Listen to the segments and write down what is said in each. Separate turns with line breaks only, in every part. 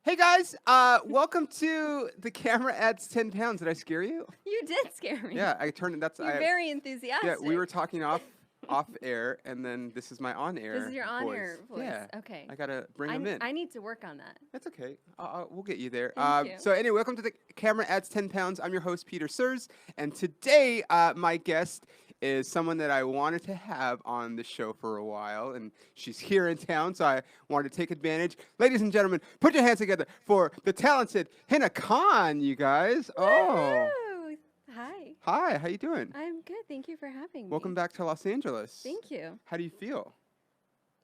Hey guys, welcome to The Camera Adds 10 Pounds. Did I scare you?
You did scare me.
Yeah, I turned that's
You're
I
very enthusiastic.
yeah, we were talking off air and then this is my on air
This is your on-air voice.
Yeah.
Okay.
I got to bring them in.
I need to work on that.
That's okay. We'll get you there.
Thank you.
So anyway, welcome to The Camera Adds 10 Pounds. I'm your host Peter Surs, and today my guest is someone that I wanted to have on the show for a while, and she's here in town, so I wanted to take advantage. Ladies and gentlemen, put your hands together for the talented Hina Khan, you guys. Oh.
Woo! Hi.
Hi, how you doing?
I'm good. Thank you for having me.
Welcome back to Los Angeles.
Thank you.
How do you feel?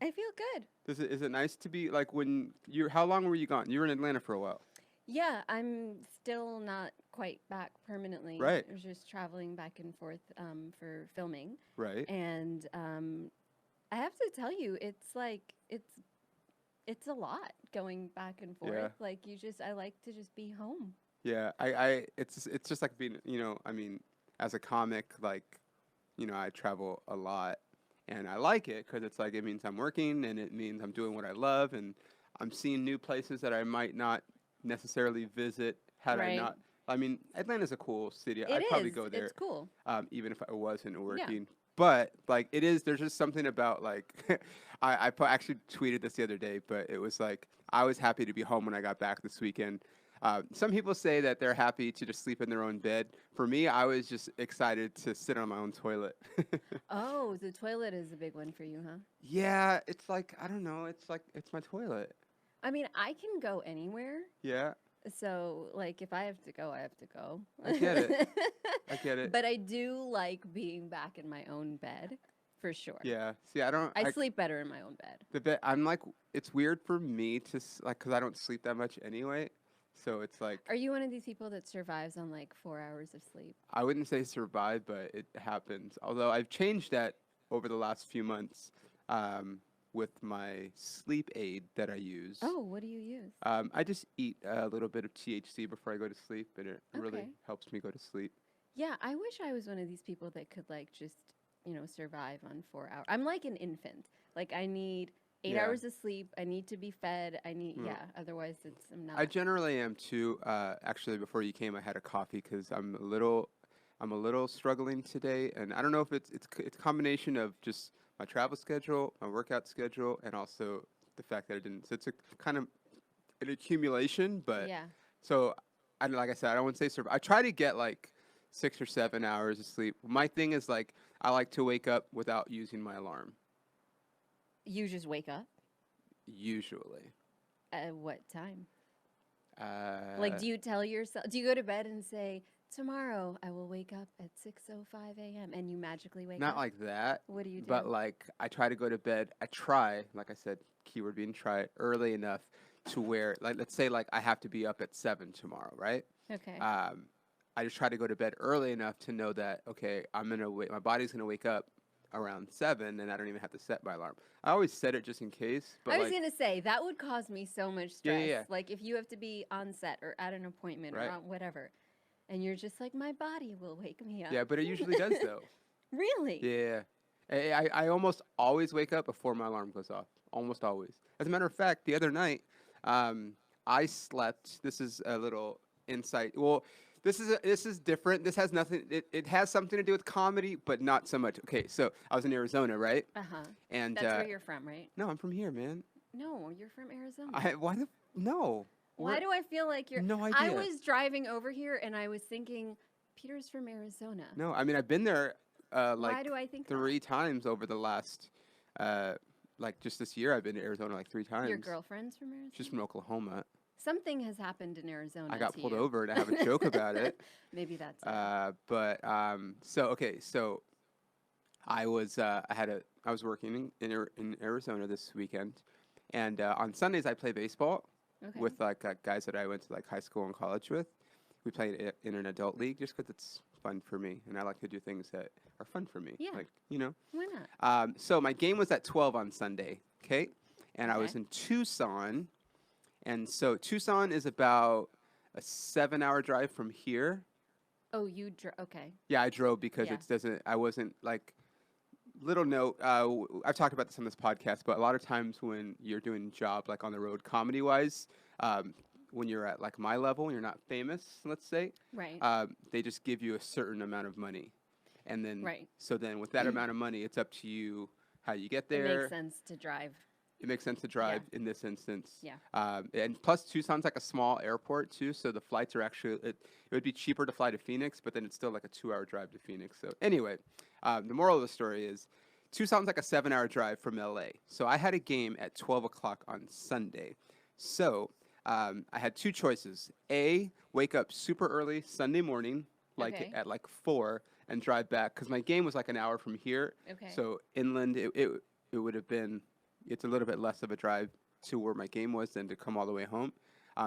I feel good.
Is it nice to be like when how long were you gone? You were in Atlanta for a while.
Yeah, I'm still not quite back permanently.
Right.
I was just traveling back and forth for filming.
Right.
And I have to tell you, it's like it's a lot going back and forth.
Yeah.
Like I like to just be home.
Yeah, it's just like being, I mean, as a comic, like, I travel a lot, and I like it because it's like it means I'm working, and it means I'm doing what I love, and I'm seeing new places that I might not necessarily visit had I
Right.
not. I mean, Atlanta's a cool city.
It
I'd probably
is.
go there,
It's cool.
even if I wasn't working. But like it is, there's just something about like actually tweeted this the other day, but it was like I was happy to be home when I got back this weekend. Some people say that they're happy to just sleep in their own bed. For me, I was just excited to sit on my own toilet.
Oh, the toilet is a big one for you, huh?
Yeah, it's like I don't know. It's like it's my toilet.
I mean, I can go anywhere.
Yeah,
So, like, if I have to go, I have to go.
I get it. I get it.
But I do like being back in my own bed, for sure.
Yeah. See, I don't.
I sleep better in my own bed.
The bed. I'm like, it's weird for me to like, cause I don't sleep that much anyway. So it's like
Are you one of these people that survives on like 4 hours of sleep?
I wouldn't say survive, but it happens. Although I've changed that over the last few months with my sleep aid that I use.
Oh, what do you use?
I just eat a little bit of THC before I go to sleep, and it really
Okay.
helps me go to sleep.
Yeah, I wish I was one of these people that could like just, survive on 4 hours. I'm like an infant. Like I need 8
Yeah.
hours of sleep. I need to be fed. I need,
Mm.
otherwise I'm not.
I generally am too. Actually, before you came, I had a coffee because I'm a little struggling today, and I don't know if it's a combination of just my travel schedule, my workout schedule, and also the fact that I didn't. So it's a kind of an accumulation, but
Yeah.
so like I said, I don't want to say survive. I try to get like 6 or 7 hours of sleep. My thing is like I like to wake up without using my alarm.
You just wake up
Usually.
at what time?
Uh,
Like, do you tell yourself, do you go to bed and say, tomorrow I will wake up at 6:05 a.m. and you magically wake
not
up?
like that.
What do you do?
But like I try to go to bed. I try, like I said, keyword being try, early enough to where, like, let's say like I have to be up at 7 tomorrow, right?
Okay.
I just try to go to bed early enough to know that okay, my body's gonna wake up around 7, and I don't even have to set my alarm. I always set it just in case. But
I was
like,
going to say, that would cause me so much
Yeah,
stress.
yeah.
Like, if you have to be on set or at an appointment
Right.
or on whatever, and you're just like, my body will wake me up.
yeah, but it usually does though.
Really?
Yeah. I almost always wake up before my alarm goes off. Almost always. As a matter of fact, the other night, I slept. This is a little insight. Well, this is different. This has nothing. It has something to do with comedy, but not so much. Okay, so I was in Arizona, right?
Uh-huh.
And
That's where you're from, right?
no, I'm from here, man.
No, you're from Arizona.
No?
Why
Where-
do I feel like you're...
No
I
idea.
was driving over here and I was thinking, Peter's from Arizona.
No, I mean I've been there
Why
like
do I think that?
3 times over the last like just this year. I've been to Arizona like 3 times.
Your girlfriend's from Arizona?
She's from Oklahoma.
Something has happened in Arizona.
I got
to
pulled
you.
over and I have a joke about it.
Maybe that's it.
So I was I was working in Arizona this weekend, and on Sundays I play baseball
Okay.
with like guys that I went to like high school and college with. We played in an adult league just because it's fun for me, and I like to do things that are fun for me.
Yeah.
Like
Why not?
So my game was at 12 on Sunday. Okay, and I was
Okay.
in Tucson, and so Tucson is about a 7-hour drive from here.
Oh, okay.
Yeah, I drove because
Yeah.
it doesn't. I wasn't like. Little note. I've talked about this on this podcast, but a lot of times when you're doing a job like on the road, comedy wise, when you're at like my level, and you're not famous, let's say,
Right.
they just give you a certain amount of money, and then
Right.
so then with that amount of money, it's up to you how you get
It makes
there.
sense to drive.
It makes sense to drive in this instance.
Yeah.
And plus, Tucson's like a small airport too, so the flights are actually it would be cheaper to fly to Phoenix, but then it's still like a 2-hour drive to Phoenix. So anyway, the moral of the story is Tucson's like a 7-hour drive from LA. So I had a game at 12 o'clock on Sunday. So I had two choices: A, wake up super early Sunday morning, like
Okay.
at like 4, and drive back because my game was like an hour from here.
Okay.
So inland, it would have been. It's a little bit less of a drive to where my game was than to come all the way home.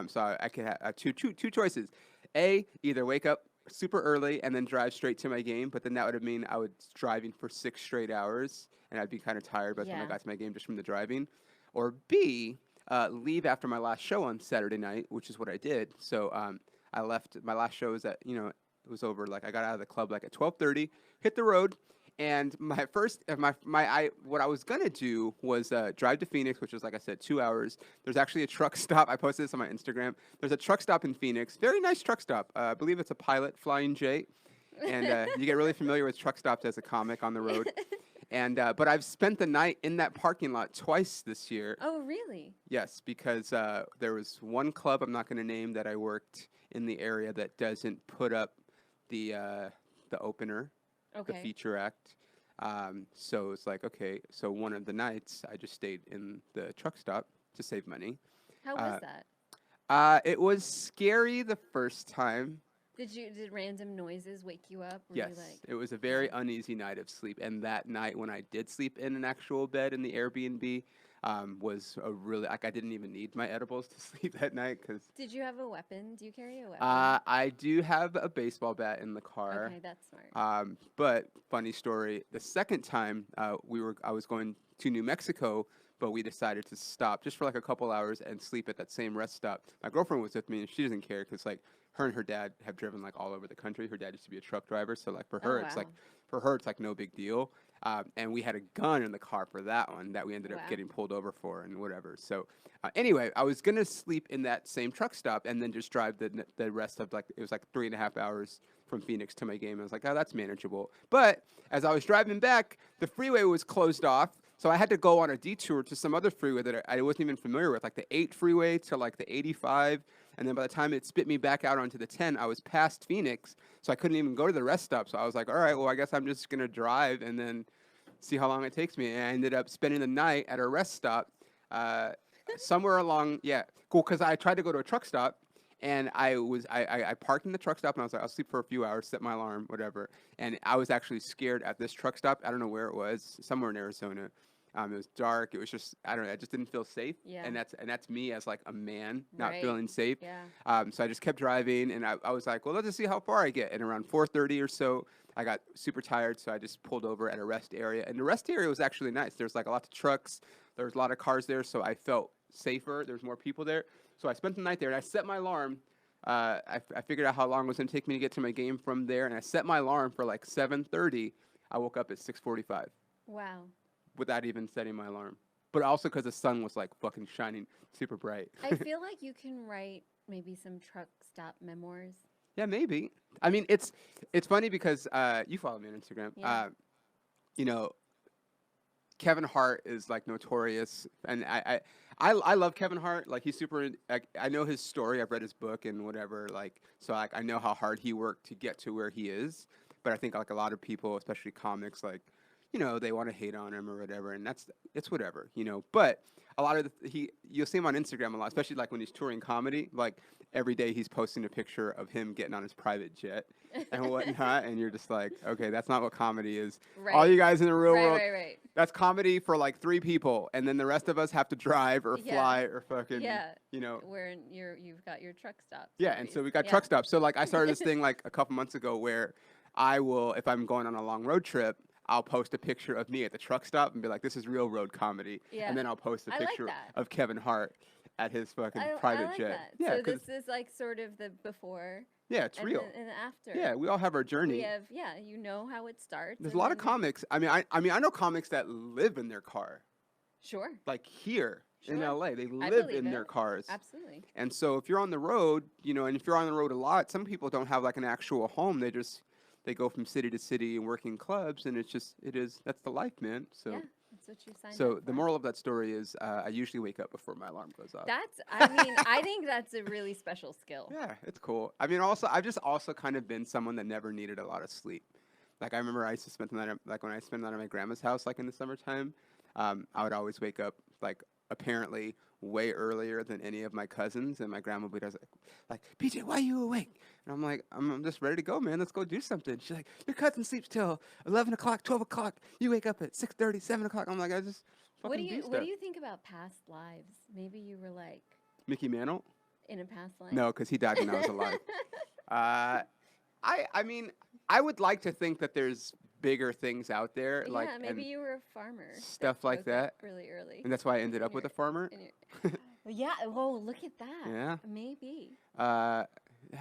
So I could have two choices. A, either wake up super early and then drive straight to my game, but then that would have mean I was driving for 6 straight hours, and I'd be kind of tired by the time I
Yeah.
got to my game just from the driving. Or B, leave after my last show on Saturday night, which is what I did. So I left. My last show was at it was over. Like I got out of the club like at 12:30, hit the road. And my first, what I was gonna do was drive to Phoenix, which is like I said, 2 hours. There's actually a truck stop. I posted this on my Instagram. There's a truck stop in Phoenix, very nice truck stop. I believe it's a Pilot Flying J, and you get really familiar with truck stops as a comic on the road. And but I've spent the night in that parking lot twice this year.
Oh, really?
Yes, because there was one club I'm not going to name that I worked in the area that doesn't put up the opener.
Okay.
The feature act. So it's like, okay, so one of the nights I just stayed in the truck stop to save money.
How was that?
It was scary the first time.
Did random noises wake you up? Were
Yes,
you like,
it was a very uneasy night of sleep. And that night when I did sleep in an actual bed in the Airbnb, was a really, like I didn't even need my edibles to sleep that night because.
Did you have a weapon? Do you carry a weapon?
I do have a baseball bat in the car.
Okay, that's smart.
But funny story, the second time I was going to New Mexico, but we decided to stop just for like a couple hours and sleep at that same rest stop. My girlfriend was with me, and she doesn't care because like her and her dad have driven like all over the country. Her dad used to be a truck driver, so like for her it's like no big deal. And we had a gun in the car for that one that we ended up getting pulled over for and whatever. So anyway, I was gonna sleep in that same truck stop and then just drive the rest of like it was like 3.5 hours from Phoenix to my game. I was like, oh, that's manageable. But as I was driving back, the freeway was closed off. So I had to go on a detour to some other freeway that I wasn't even familiar with, like the 8 freeway to like the 85. And then by the time it spit me back out onto the 10, I was past Phoenix. So I couldn't even go to the rest stop. So I was like, all right, well, I guess I'm just going to drive and then see how long it takes me. And I ended up spending the night at a rest stop somewhere along, cool, because I tried to go to a truck stop. And I parked in the truck stop and I was like, I'll sleep for a few hours, set my alarm, whatever. And I was actually scared at this truck stop. I don't know where it was, somewhere in Arizona. It was dark. It was just, I don't know. I just didn't feel safe.
Yeah.
And that's me as like a man not
Right.
feeling safe.
Yeah.
So I just kept driving and I was like, well, let's just see how far I get. And around 4:30 or so, I got super tired. So I just pulled over at a rest area. And the rest area was actually nice. There's like a lot of trucks. There was a lot of cars there. So I felt safer. There's more people there. So I spent the night there and I set my alarm. I figured out how long it was going to take me to get to my game from there. And I set my alarm for like 7:30. I woke up at 6:45.
Wow.
Without even setting my alarm. But also because the sun was like fucking shining super bright.
I feel like you can write maybe some truck stop memoirs.
Yeah, maybe. I mean, it's funny because you follow me on Instagram.
Yeah.
You know, Kevin Hart is like notorious, and I love Kevin Hart. Like he's super. I know his story. I've read his book and whatever. Like so, like I know how hard he worked to get to where he is. But I think like a lot of people, especially comics, like. You know, they want to hate on him or whatever, and it's whatever, you know. But a lot of you'll see him on Instagram a lot, especially like when he's touring comedy. Like every day he's posting a picture of him getting on his private jet and whatnot, and you're just like, okay, that's not what comedy is.
Right.
All you guys in the real world,
Right.
that's comedy for like 3 people, and then the rest of us have to drive or fly or fucking, you know.
Where you've got your truck stops.
Yeah, and so we got truck stops. So like I started this thing like a couple months ago where I will, if I'm going on a long road trip, I'll post a picture of me at the truck stop and be like, this is real road comedy.
Yeah.
And then I'll post a picture
like
of Kevin Hart at his fucking
I
private
like
jet.
That.
Yeah,
so this is like sort of the before.
Yeah, it's real.
And the after.
Yeah, we all have our journey.
We have, you know how it starts.
There's a lot of comics. I mean, I know comics that live in their car.
Sure.
Like here. in
Sure.
LA. They
I
live
believe
in their
it.
cars.
Absolutely.
And so if you're on the road, and if you're on the road a lot, some people don't have like an actual home. They go from city to city and work in clubs, and that's the life, man.
Yeah, that's what you signed
So
up
the
for.
moral of that story is I usually wake up before my alarm goes off.
I mean, I think that's a really special skill.
Yeah, it's cool. I mean, also, I've just also kind of been someone that never needed a lot of sleep. Like I remember I used to spend the night like when I spent the night at my grandma's house, like in the summertime. I would always wake up like apparently way earlier than any of my cousins, and my grandma would be like, PJ, why are you awake? And I'm like, I'm just ready to go, man. Let's go do something. She's like, your cousin sleeps till 11 o'clock, 12 o'clock. You wake up at 6:30, 7 o'clock. I'm like, I just
What do
fucking do
you
stuff.
What do you think about past lives? Maybe you were like
Mickey Mantle?
in a past life.
No, because he died when I was alive. I mean, I would like to think that there's bigger things out there, like
Yeah, maybe
and
you were a farmer.
stuff like
woke up
that.
really early.
And that's why I ended up with a farmer.
Yeah. Whoa, look at that.
Yeah.
Maybe.
I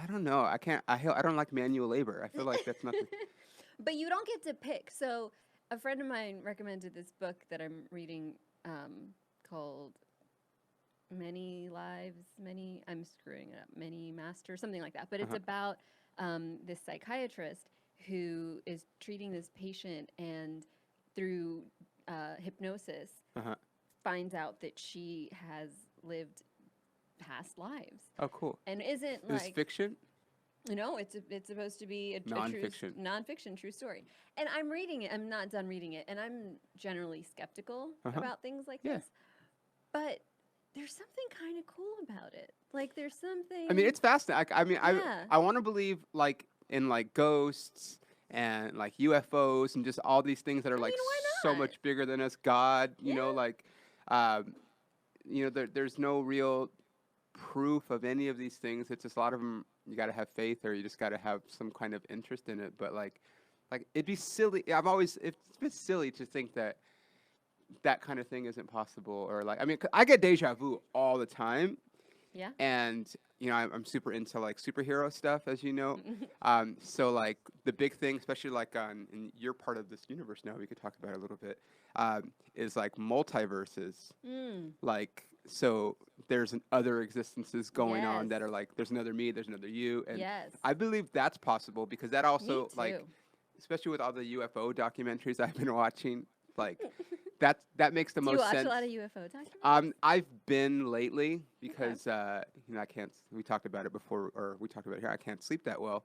don't know. I can't. I don't like manual labor. I feel like that's not.
But you don't get to pick. So a friend of mine recommended this book that I'm reading called Many Lives, Many, I'm screwing it up, Many Masters, something like that. But it's about this psychiatrist who is treating this patient and through hypnosis finds out that she has lived past lives.
Oh, cool.
And isn't
Is
like
fiction?
no, it's supposed to be a
Nonfiction.
Nonfiction, true story. And I'm reading it. I'm not done reading it, and I'm generally skeptical about things like this. But there's something kind of cool about it. Like there's something.
I mean, it's fascinating. I mean,
Yeah.
I want to believe like in like ghosts and like UFOs and just all these things that are like
why
so
not?
much bigger than us. God, you know,
Yeah.
like, there's no real proof of any of these things. It's just a lot of them. You got to have faith, or you just got to have some kind of interest in it. But like it'd be silly. It's been silly to think that that kind of thing isn't possible, or like, I mean, I get deja vu all the time.
Yeah.
And I'm super into like superhero stuff, as you know. So like the big thing, especially like in your part of this universe now, we could talk about it a little bit, is like multiverses. Like, so there's other existences going on that are like, there's another me, there's another you, and I believe that's possible because that also like, especially with all the UFO documentaries I've been watching, like that makes the most sense.
Do you watch a lot of UFO documentaries?
I've been lately because I can't. We talked about it before, or we talked about it here. I can't sleep that well,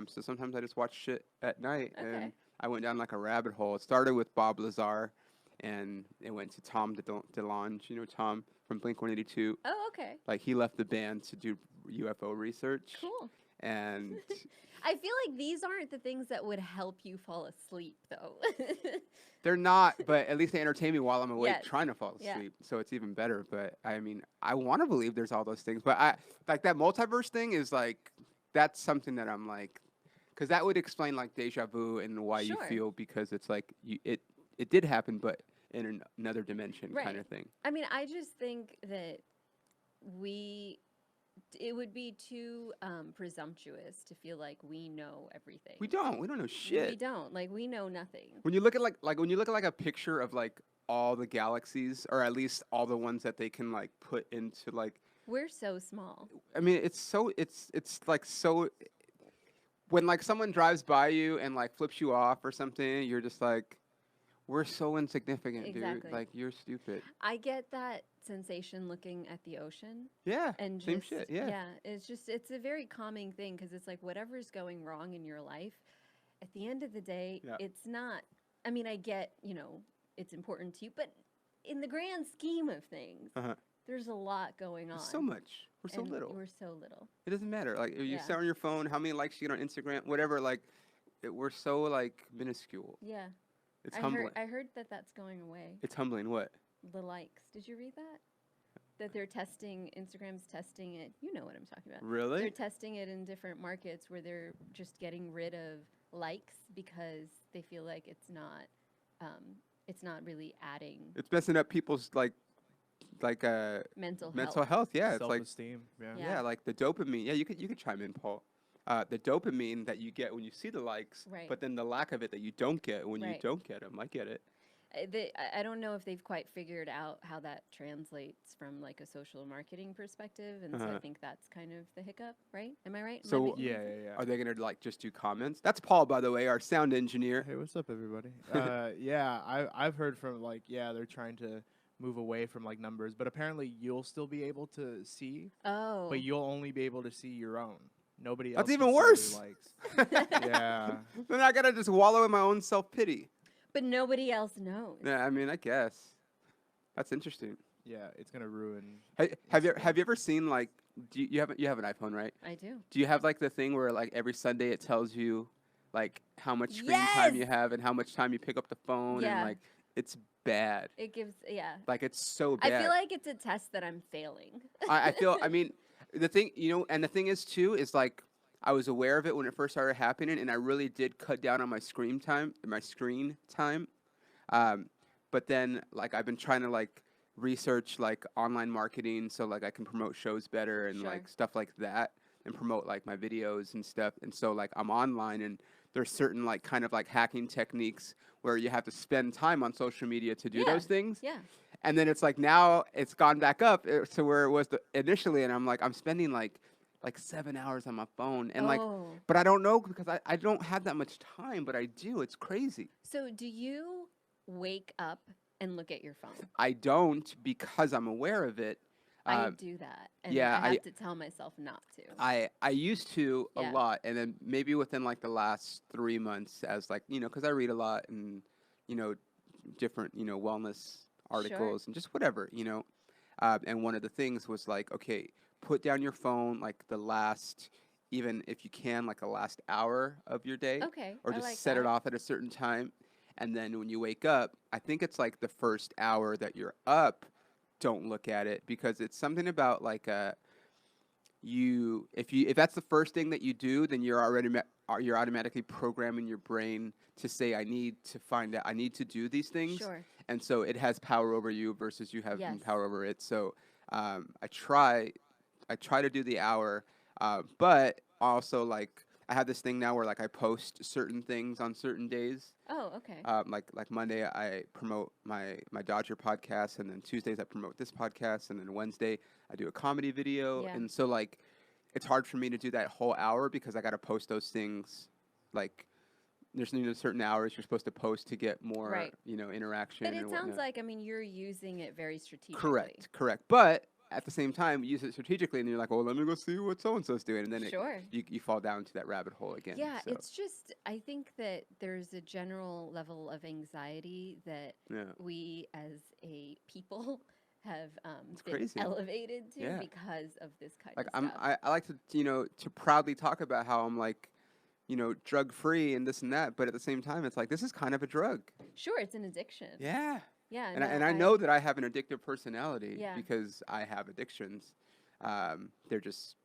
so sometimes I just watch shit at night, and I went down like a rabbit hole. It started with Bob Lazar, and it went to Tom DeLonge. You know Tom from Blink-182.
Oh, okay.
Like he left the band to do UFO research.
Cool.
And
I feel like these aren't the things that would help you fall asleep, though.
They're not, but at least they entertain me while I'm awake trying to fall
Yeah.
asleep. So it's even better. But I mean, I want to believe there's all those things. But I like that multiverse thing is like, that's something that I'm like, because that would explain like deja vu and why you feel, because it's like it did happen, but in another dimension kind of thing.
I mean, I just think that it would be too presumptuous to feel like we know everything.
We don't know shit.
We don't. Like, we know nothing.
When you look at when you look at like a picture of like all the galaxies, or at least all the ones that they can like put into like,
we're so small.
I mean, it's like so. When like someone drives by you and like flips you off or something, you're just like, we're so insignificant, dude. Like, you're stupid.
I get that sensation looking at the ocean.
Yeah.
And
same shit. Yeah.
Yeah. It's a very calming thing, because it's like whatever's going wrong in your life, at the end of the day, it's not. I mean, I get, it's important to you, but in the grand scheme of things, there's a lot going on.
There's so much. We're so little.
We're so little.
It doesn't matter. Like, you sit on your phone, how many likes you get on Instagram, whatever. Like, we're so like minuscule.
Yeah.
It's humbling.
I heard that that's going away.
It's humbling. What?
The likes. Did you read that? That they're testing, Instagram's testing it. You know what I'm talking about.
Really?
They're testing it in different markets where they're just getting rid of likes because they feel like it's not really adding.
It's messing up people's mental health. Yeah, it's like
self-esteem.
Yeah, like the dopamine. Yeah, you could chime in, Paul. The dopamine that you get when you see the likes, but then the lack of it that you don't get when you don't get them. I get it.
I don't know if they've quite figured out how that translates from like a social marketing perspective, and so I think that's kind of the hiccup, right? Am I right? Am I
So
making
Yeah,
sense?
yeah, yeah.
are they gonna like just do comments? That's Paul, by the way, our sound engineer.
Hey, what's up, everybody? Yeah, I've heard from like they're trying to move away from like numbers, but apparently you'll still be able to see,
Oh.
but you'll only be able to see your own. Nobody
That's
else
even
can
worse.
see your likes. Yeah.
Then I gotta just wallow in my own self pity.
But nobody else knows.
Yeah, I mean, I guess that's interesting.
Yeah, it's gonna ruin.
Have you
Instagram.
ever seen like you have an iPhone, right?
I do.
Do you have like the thing where like every Sunday it tells you like how much screen time you
Yes!
have and how much time you pick up the phone and
Yeah.
like it's bad.
It gives, yeah.
Like it's so
I
bad.
feel like it's a test that I'm failing.
I mean, the thing, and the thing is too, is like I was aware of it when it first started happening, and I really did cut down on my screen time. But then like I've been trying to like research like online marketing so like I can promote shows better and
Sure.
like stuff like that and promote like my videos and stuff. And so like I'm online and there's certain like kind of like hacking techniques where you have to spend time on social media to do
Yeah.
those things.
Yeah.
And then it's like now it's gone back up to where it was initially, and I'm like I'm spending like 7 hours on my phone, and like,
Oh.
but I don't know because I don't have that much time, but I do. It's crazy.
So do you wake up and look at your phone?
I don't because I'm aware of it.
I do that. And
yeah,
I have to tell myself not to.
I used to a
Yeah.
lot, and then maybe within like the last 3 months, as like because I read a lot and different wellness articles and just whatever and one of the things was like, okay, put down your phone like the last, even if you can, like the last hour of your day,
Okay.
or
I
just
like
set it
that.
off at a certain time, and then when you wake up, I think it's like the first hour that you're up, don't look at it, because it's something about like if that's the first thing that you do, then you're automatically programming your brain to say I need to do these things.
Sure.
And so it has power over you versus you having
Yes.
power over it. So I try to do the hour, but also like I have this thing now where like I post certain things on certain days.
Oh, okay.
Like Monday I promote my Dodger podcast, and then Tuesdays I promote this podcast, and then Wednesday I do a comedy video.
Yeah.
And so like it's hard for me to do that whole hour because I got to post those things like. There's certain hours you're supposed to post to get more,
Right.
Interaction.
But it
and
sounds
whatnot.
like, I mean, you're using it very strategically.
Correct. But at the same time, use it strategically, and you're like, well, let me go see what so and so's doing, and then
Sure.
you fall down into that rabbit hole again.
Yeah,
so,
it's just, I think that there's a general level of anxiety that
yeah.
we as a people have been
crazy.
elevated to
Yeah.
because of this kind
Like
of stuff.
I like to to proudly talk about how I'm like drug free and this and that, but at the same time, it's like this is kind of a drug.
Sure, it's an addiction.
Yeah.
Yeah.
And I know that I have an addictive personality
Yeah.
because I have addictions. They're just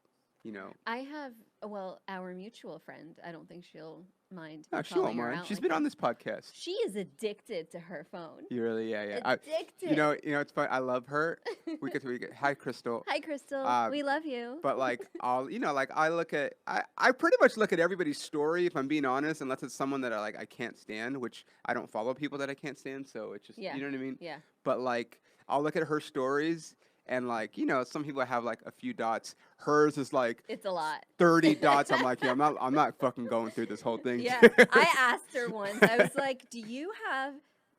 I have, well, our mutual friend, I don't think she'll mind.
Oh,
me
she won't
calling her
mind.
out
She's
like
been on
this.
this podcast.
She is addicted to her phone.
You really, yeah.
Addicted.
It's fun. I love her. We get. Hi, Crystal.
Hi, Crystal. We love you.
But like, I pretty much look at everybody's story, if I'm being honest, unless it's someone that I can't stand, which I don't follow people that I can't stand. So it's just,
Yeah.
you know what I mean?
Yeah.
But like, I'll look at her stories. And like, some people have like a few dots. Hers is like
It's a lot.
30 dots. I'm like, yeah, I'm not fucking going through this whole thing.
Yeah. I asked her once, I was like, do you have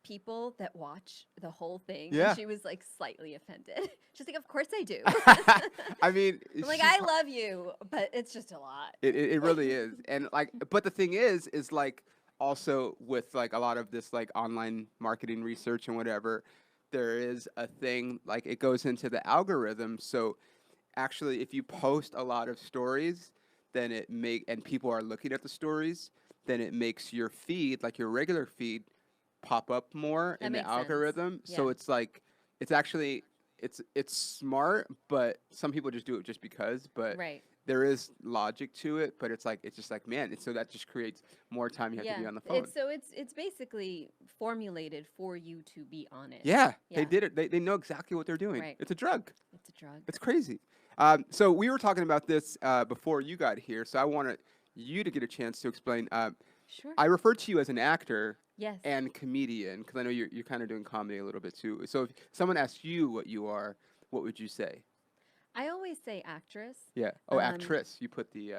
people that watch the whole thing?
Yeah.
And she was like slightly offended. She's like, of course I do.
I mean,
I'm like,
she
I love you, but it's just a lot.
It really is. And like, but the thing is like also with like a lot of this like online marketing research and whatever, there is a thing like it goes into the algorithm. So actually, if you post a lot of stories, then and people are looking at the stories, then it makes your feed, like your regular feed, pop up more
That
in the
makes sense.
algorithm. So
Yeah.
it's like it's actually it's smart, but some people just do it just because. But
Right.
there is logic to it, but it's just like, man, so that just creates more time you have to be on the phone.
It's basically formulated for you to be on it.
Yeah, they
Yeah.
did it. They know exactly what they're doing.
Right.
It's a drug.
It's a drug.
It's crazy. So we were talking about this before you got here, so I wanted you to get a chance to explain.
Sure.
I refer to you as an actor,
Yes.
and comedian? Because I know you're kind of doing comedy a little bit too. So if someone asks you what you are, what would you say?
I always say actress.
Yeah. Oh,
Um,
actress. You put the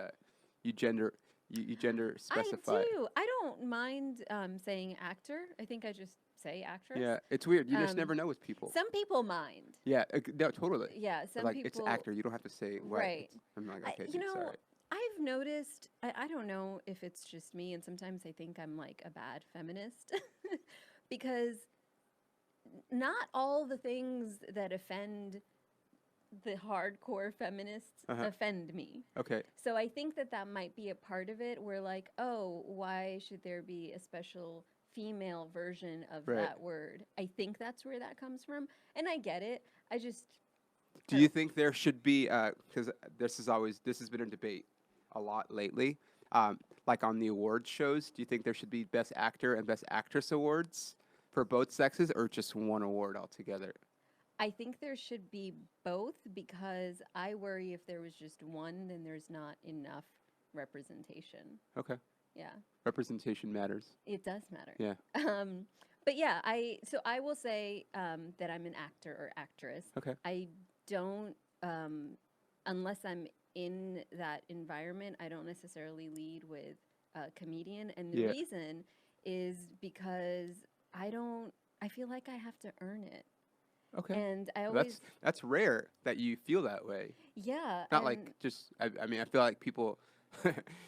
you gender you gender specify.
I do. I don't mind saying actor. I think I just say actress.
Yeah, it's weird. You just
Um,
never know with people.
Some people mind.
Yeah, no, totally.
Yeah,
But,
some
like
people.
it's actor. You don't have to say what.
Right.
I'm like,
I,
okay,
you
dude,
know,
sorry.
I've noticed. I don't know if it's just me, and sometimes I think I'm like a bad feminist because not all the things that offend the hardcore feminists offend me.
Okay.
So I think that that might be a part of it. Where like, oh, why should there be a special female version of
Right.
that word? I think that's where that comes from, and I get it. I just
Do you think there should be because this has been a debate a lot lately, like on the award shows? Do you think there should be Best Actor and Best Actress awards for both sexes, or just one award altogether?
I think there should be both because I worry if there was just one, then there's not enough representation.
Okay.
Yeah,
Representation matters.
it does matter.
Yeah.
But yeah, I will say that I'm an actor or actress.
Okay.
I don't unless I'm in that environment, I don't necessarily lead with a comedian, and the
Yeah.
reason is because I feel like I have to earn it.
Okay.
And I
Well,
always
that's rare that you feel that way.
yeah,
Not
and
like just. I mean, I feel like people.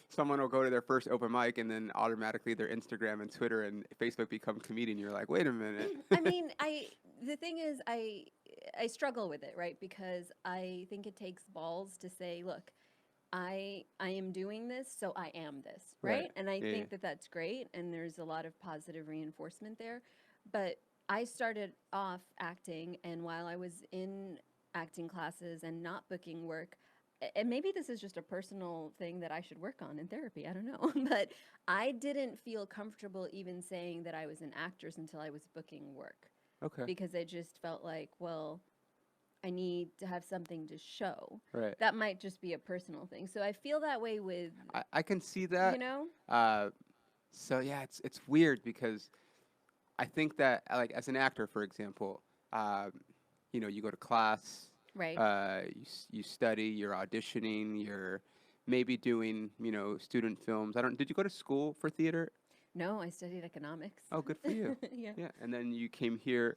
Someone will go to their first open mic and then automatically their Instagram and Twitter and Facebook become comedian. You're like, wait a minute.
I mean, the thing is I struggle with it, right? Because I think it takes balls to say, look, I am doing this, so I am this, right?
Right.
And I
Yeah,
think that that's great, and there's a lot of positive reinforcement there. But I started off acting, and while I was in acting classes and not booking work, and maybe this is just a personal thing that I should work on in therapy, I don't know, but I didn't feel comfortable even saying that I was an actress until I was booking work
Okay.
because I just felt like, well, I need to have something to show.
Right.
That might just be a personal thing. So I feel that way with,
I can see that.
you know?
So yeah, it's weird because I think that like as an actor, for example, you go to class,
Right.
you study, you're auditioning, you're maybe doing student films. Did you go to school for theater?
No, I studied economics.
Oh, good for you.
Yeah.
Yeah, and then you came here.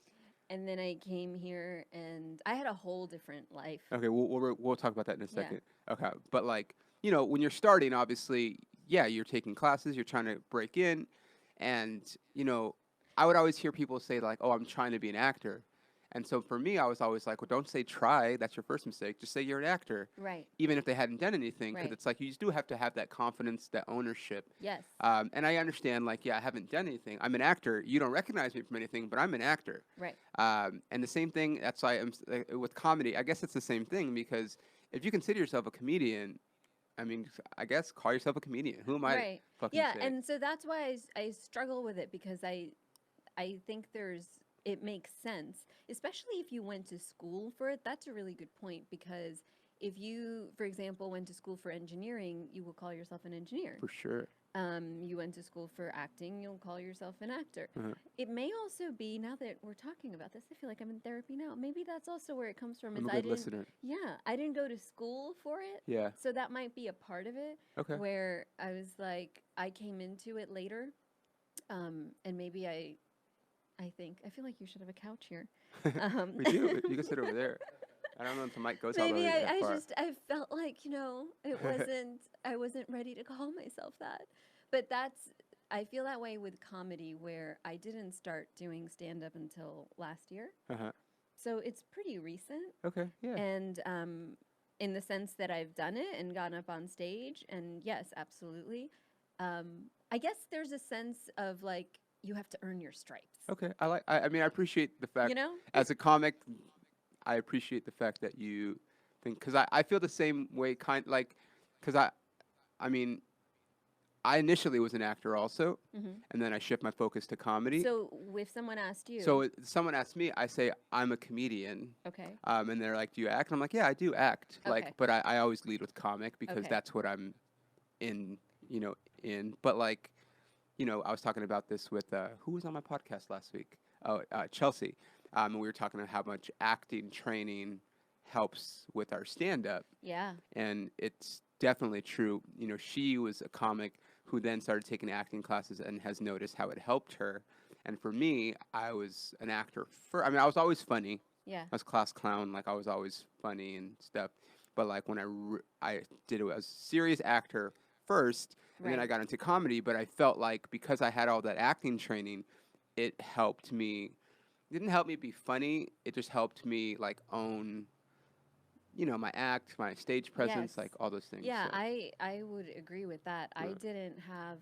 And then I came here and I had a whole different life.
Okay, we'll talk about that in a
Yeah.
second. Okay, but like when you're starting, obviously, yeah, you're taking classes, you're trying to break in, and I would always hear people say like, "Oh, I'm trying to be an actor," and so for me, I was always like, "Well, don't say try. That's your first mistake. Just say you're an actor."
Right.
Even if they hadn't done anything, because
Right.
it's like you do have to have that confidence, that ownership.
Yes.
And I understand, like, yeah, I haven't done anything. I'm an actor. You don't recognize me from anything, but I'm an actor.
Right.
And the same thing. That's why with comedy. I guess it's the same thing because if you consider yourself a comedian, I mean, I guess call yourself a comedian. Who am I?
Right.
Fucking
Yeah,
say?
and so that's why I struggle with it because I think it makes sense, especially if you went to school for it. That's a really good point because if you, for example, went to school for engineering, you will call yourself an engineer.
For sure.
You went to school for acting, you'll call yourself an actor.
Uh-huh.
It may also be, now that we're talking about this, I feel like I'm in therapy now. Maybe that's also where it comes from.
I'm
Is
a good listener.
Yeah, I didn't go to school for it.
Yeah.
So that might be a part of it.
Okay.
Where I was like, I came into it later, and maybe I feel like you should have a couch here.
We do. You can sit over there. I don't know if the mic goes all the way
Maybe
that far.
I felt like I wasn't ready to call myself that. But I feel that way with comedy where I didn't start doing stand up until last year.
Uh-huh.
So it's pretty recent.
Okay. Yeah.
And in the sense that I've done it and gone up on stage, and yes, absolutely. I guess there's a sense of like you have to earn your stripes.
Okay. I mean, I appreciate the fact.
You know?
As a comic, I appreciate the fact that you think because I feel the same way. Because I mean, I initially was an actor also, and then I shift my focus to comedy.
So if someone asked you,
So someone asked me, I say I'm a comedian.
okay,
And they're like, "Do you act?" And I'm like, "Yeah, I do act."
Okay.
Like, but I always lead with comic because
Okay.
that's what I'm in. But like, you know, I was talking about this with who was on my podcast last week? Oh, Chelsea. And we were talking about how much acting training helps with our stand up.
Yeah.
And it's definitely true. You know, she was a comic who then started taking acting classes and has noticed how it helped her. And for me, I was an actor. I mean, I was always funny.
Yeah.
I was class clown. Like, I was always funny and stuff. But, like, when I did it as a serious actor first, and then I
Right.
got into comedy, but I felt like because I had all that acting training, it helped me. It didn't help me be funny. It just helped me, like, own, you know, my act, my stage presence,
Yes.
like, all those things.
Yeah,
so.
I would agree with that. I
Yeah.
didn't have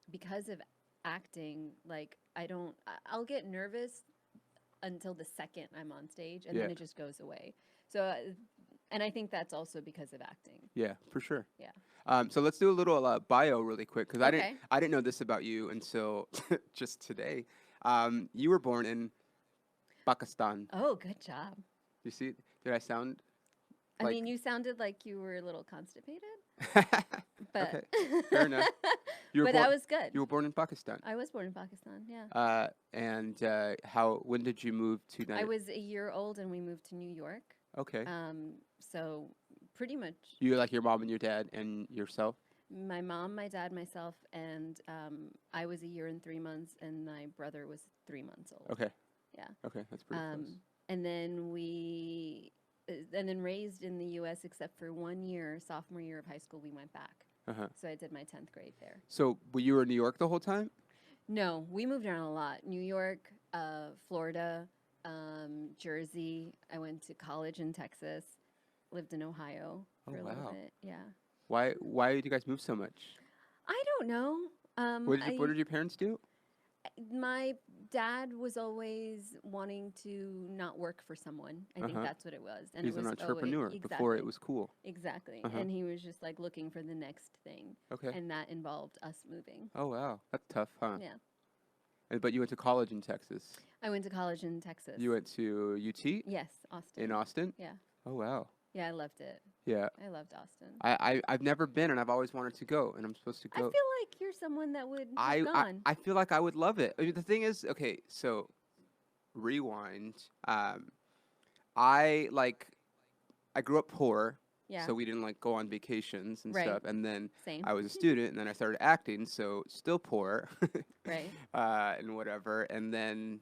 because of acting, like I'll get nervous until the second I'm on stage and then
Yeah.
it just goes away. So and I think that's also because of acting.
Yeah, for sure.
Yeah.
So let's do a little bio really quick because
Okay.
I didn't know this about you until just today. You were born in Pakistan.
Oh, good job.
You see? Did I sound?
I
Like-
mean, you sounded like you were a little constipated,
Okay,
but
fair enough. You were
but
born.
that was good.
You were born in Pakistan.
I was born in Pakistan. Yeah.
And when did you move to?
I was a year old and we moved to New York.
Okay.
So pretty much
You like your mom and your dad and yourself.
my mom, my dad, myself, and I was a year and 3 months, and my brother was 3 months old.
Okay.
Yeah.
Okay, that's pretty close.
And then and then raised in the U.S. except for 1 year, sophomore year of high school, we went back.
Uh-huh.
So I did my 10th grade there.
So, you were in New York the whole time?
No, we moved around a lot. New York, Florida, Jersey. I went to college in Texas. Lived in Ohio
Oh,
for a little
wow.
bit. Yeah.
Why did you guys move so much?
I don't know.
What did your parents do?
My dad was always wanting to not work for someone. I think
Uh-huh.
that's what it was. And
He's
it was
an entrepreneur before it was cool.
Exactly.
Uh-huh.
And he was just like looking for the next thing.
Okay.
And that involved us moving.
Oh wow, that's tough, huh?
Yeah.
But you went to college in Texas.
I went to college in Texas.
You went to UT
Yes, Austin.
in Austin.
Yeah.
Oh wow.
Yeah, I loved it.
Yeah.
I loved Austin.
I've never been and I've always wanted to go and I'm supposed to
I
go.
feel like you're someone that would have gone.
I feel like I would love it. I mean, the thing is, okay, so rewind. I grew up poor,
yeah.
so we didn't like go on vacations and
Right.
stuff. And then
Same.
I was a student, and then I started acting, so still poor,
Right.
and whatever. And then,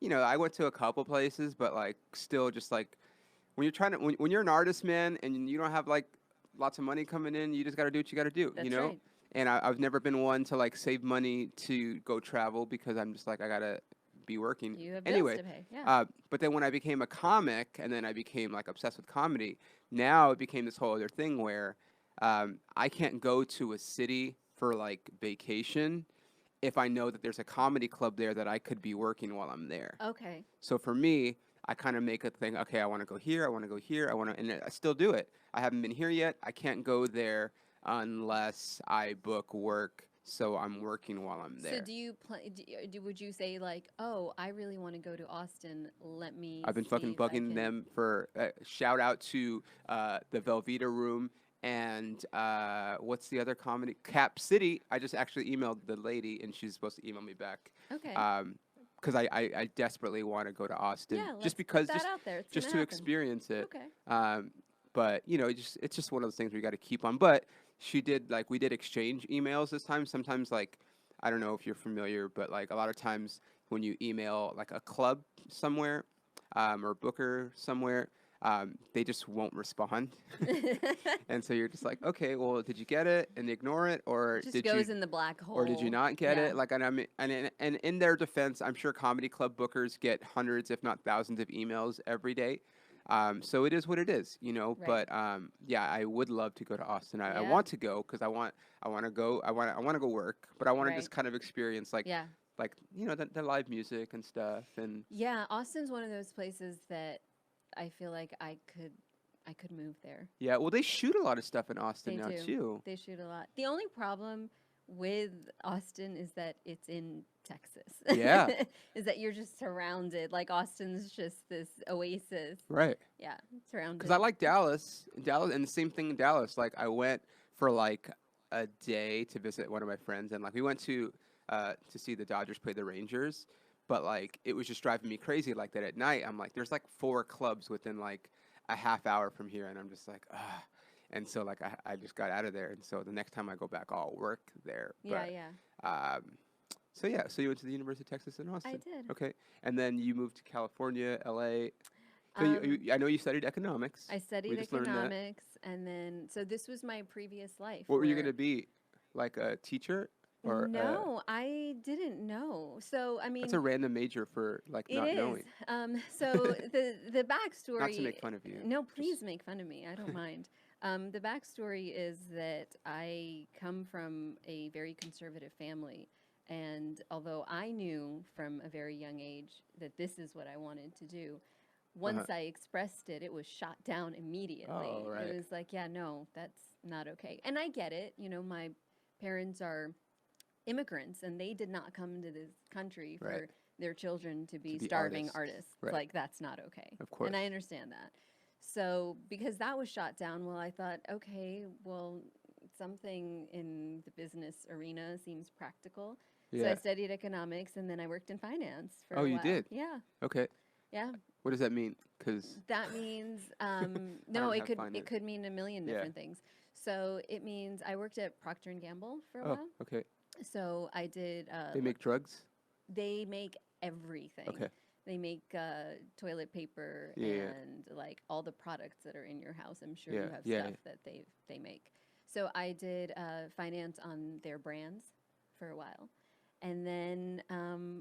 you know, I went to a couple places, but like still just like when you're trying to when you're an artist, man, and you don't have like lots of money coming in, you just got to do what you got to do,
That's
you know.
right.
And I've never been one to like save money to go travel because I'm just like I gotta be working.
You have bills
Anyway,
to pay. Yeah.
but then when I became a comic and then I became like obsessed with comedy, now it became this whole other thing where I can't go to a city for like vacation if I know that there's a comedy club there that I could be working while I'm there.
Okay.
So for me, I kind of make a thing, okay, I want to go here, I want to go here, and I still do it. I haven't been here yet. I can't go there unless I book work, so I'm working while I'm there.
So do you would you say like, oh, I really want to go to Austin. Let me.
I've been
see
fucking
if I
bugging
can-"
them for shout out to the Velveeta Room and what's the other comedy? Cap City. I just actually emailed the lady and she's supposed to email me back.
Okay.
Because I desperately want to go to Austin
yeah. Let's
just
put
because
that out there. It's
just to
gonna happen.
experience it.
Okay.
But you know, it's just one of those things we got to keep on. But we did exchange emails this time. Sometimes like I don't know if you're familiar, but like a lot of times when you email like a club somewhere or a booker somewhere, they just won't respond. And so you're just like, okay, well, did you get it and ignore it, or
Just
did
goes
you,
in the black hole.
or did you not get
Yeah.
it? Like, and I mean, and in their defense, I'm sure comedy club bookers get hundreds, if not thousands, of emails every day. So it is what it is, you know.
Right.
But yeah, I would love to go to Austin. I
Yeah.
want to go because I want to go. I want to go work, but I want to just
Right.
kind of experience like
Yeah.
you know the live music and stuff. And
Yeah. Austin's one of those places that I feel like I could move there.
yeah, well, they shoot a lot of stuff in Austin
They
now
do.
too.
They shoot a lot. The only problem with Austin is that it's in Texas.
Yeah.
Is that you're just surrounded. Like Austin's just this oasis.
Right.
Yeah. Surrounded.
Because I like Dallas, and the same thing in Dallas. Like I went for like a day to visit one of my friends, and like we went to see the Dodgers play the Rangers, but like it was just driving me crazy. Like that at night, I'm like, there's like 4 clubs within like a half hour from here, and I'm just like, ah. And so like I just got out of there, and so the next time I go back, I'll work there.
Yeah,
But,
yeah.
So yeah, so you went to the University of Texas in Austin.
I did.
Okay, and then you moved to California, LA. So
Um,
I know you studied economics.
I studied
We just learned that.
economics, and then so this was my previous life.
What were you
where-
gonna be, like a teacher or?
No, I didn't know. So I mean,
That's a random major for like
it
not
is.
knowing.
So the backstory.
Not to make fun of you.
No, please
just-
make fun of me. I don't mind. The backstory is that I come from a very conservative family. And although I knew from a very young age that this is what I wanted to do, once I expressed it, it was shot down immediately.
Oh, right.
It was like, yeah, no, that's not okay. And I get it. You know, my parents are immigrants and they did not come to this country for
Right.
their children to be
be
starving
artists.
artists.
Right.
Like, that's not okay.
Of course.
And I understand that. So because that was shot down, well, I thought, okay, well, something in the business arena seems practical. So I
Yeah.
studied economics and then I worked in finance for a
Oh,
while.
you did?
Yeah.
Okay.
Yeah.
What does that mean? Because
That means no,
don't
it
have
could
finance.
it could mean a million
Yeah.
different things. So it means I worked at Procter and Gamble for a
oh,
while.
okay.
So I did.
They make drugs.
They make everything.
Okay.
They make toilet paper
Yeah, yeah.
and like all the products that are in your house. I'm sure
Yeah,
you have
yeah,
stuff that they make. So I did finance on their brands for a while. And then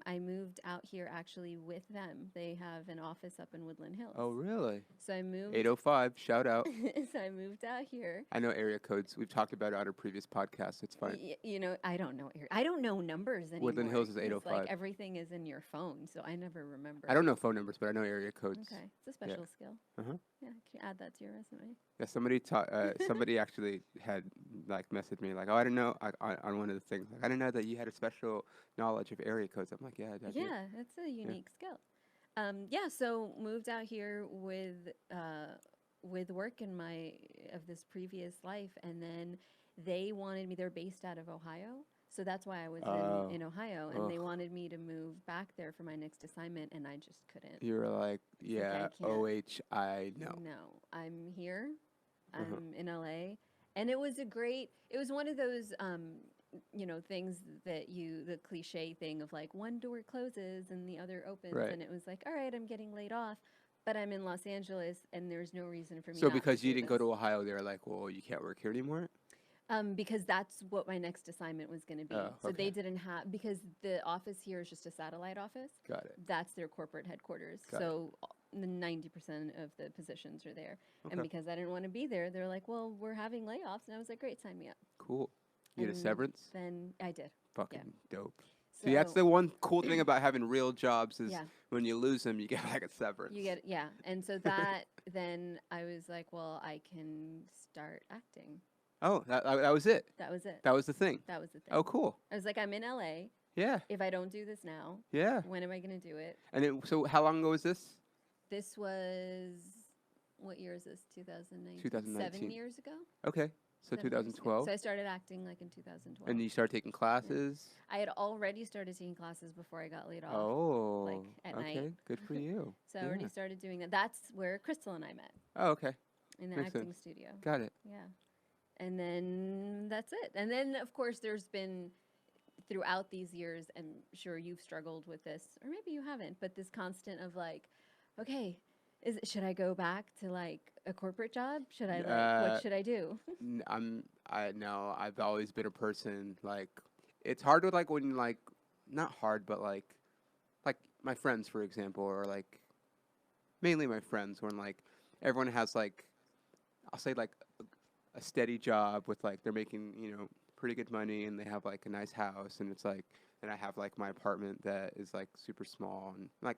I moved out here actually with them. They have an office up in Woodland Hills.
Oh, really?
So I moved.
805. Shout out.
So I moved out here.
I know area codes. We've talked about it on a previous podcast. It's fine.
You know, I don't know. I don't know numbers anymore.
Woodland Hills is
'cause,
805.
Like everything is in your phone, so I never remember.
I don't know phone numbers, but I know area codes.
Okay, it's a special skill.
Uh-huh.
Yeah, can you add that to your resume?
Yeah, somebody taught. Somebody actually had like messaged me like, "Oh, I didn't know." On one of the things, like, I didn't know that you had a special knowledge of area codes. I'm like, "Yeah, I do."
Yeah, that's a unique skill. Yeah, so moved out here with work in of this previous life, and then they wanted me. They're based out of Ohio, so that's why I was
Oh.
in Ohio, and they
Ugh.
wanted me to move back there for my next assignment, and I just couldn't.
You were like, "Yeah,
can't.
OH, I know."
No, I'm here.
Uh-huh.
I'm in LA, and it was one of those things that the cliche thing of like one door closes and the other opens,
Right.
and it was like, all right, I'm getting laid off, but I'm in Los Angeles, and there's no reason for me.
So
not
because
to
you
do
didn't go
this.
to Ohio, they were like, "Well, you can't work here anymore."
Because that's what my next assignment was going to be.
Oh,
So they
okay.
didn't have, because the office here is just a satellite office.
Got it.
That's their corporate headquarters.
Got it.
So the 90% of the positions are there. And
Okay.
because I didn't want to be there, they're like, well, we're having layoffs. And I was like, great, sign me up.
Cool. You get a
And
severance?
Then I did.
Fucking dope.
So
See, that's the one cool thing about having real jobs is
Yeah.
when you lose them, you get like a severance.
you get, yeah. And so that, then I was like, well, I can start acting.
Oh, that was it.
That was it.
That was the thing.
That was the thing.
Oh, cool.
I was like, I'm in LA.
Yeah.
If I don't do this now,
Yeah.
when am I going to do it?
And so how long ago was this?
This was, what year is this? 2019?
2019.
7 years ago?
Okay. So
7 years ago.
2012.
So I started acting like in 2012.
And you started taking classes?
I had already started taking classes before I got laid off.
Oh.
at
okay.
night.
Good for you.
So I already
Yeah.
started doing that. That's where Crystal and I met,
Oh, okay.
in the
Makes
acting
sense.
studio.
Got it.
Yeah. And then that's it. And then, of course, there's been, throughout these years, I'm sure you've struggled with this, or maybe you haven't, but this constant of like, okay, should I go back to like a corporate job? Should I what should I do?
No, I've always been a person like it's hard with like when like not hard but like my friends for example or like mainly my friends when like everyone has like I'll say like a steady job with like they're making pretty good money and they have like a nice house and it's like and I have like my apartment that is like super small and like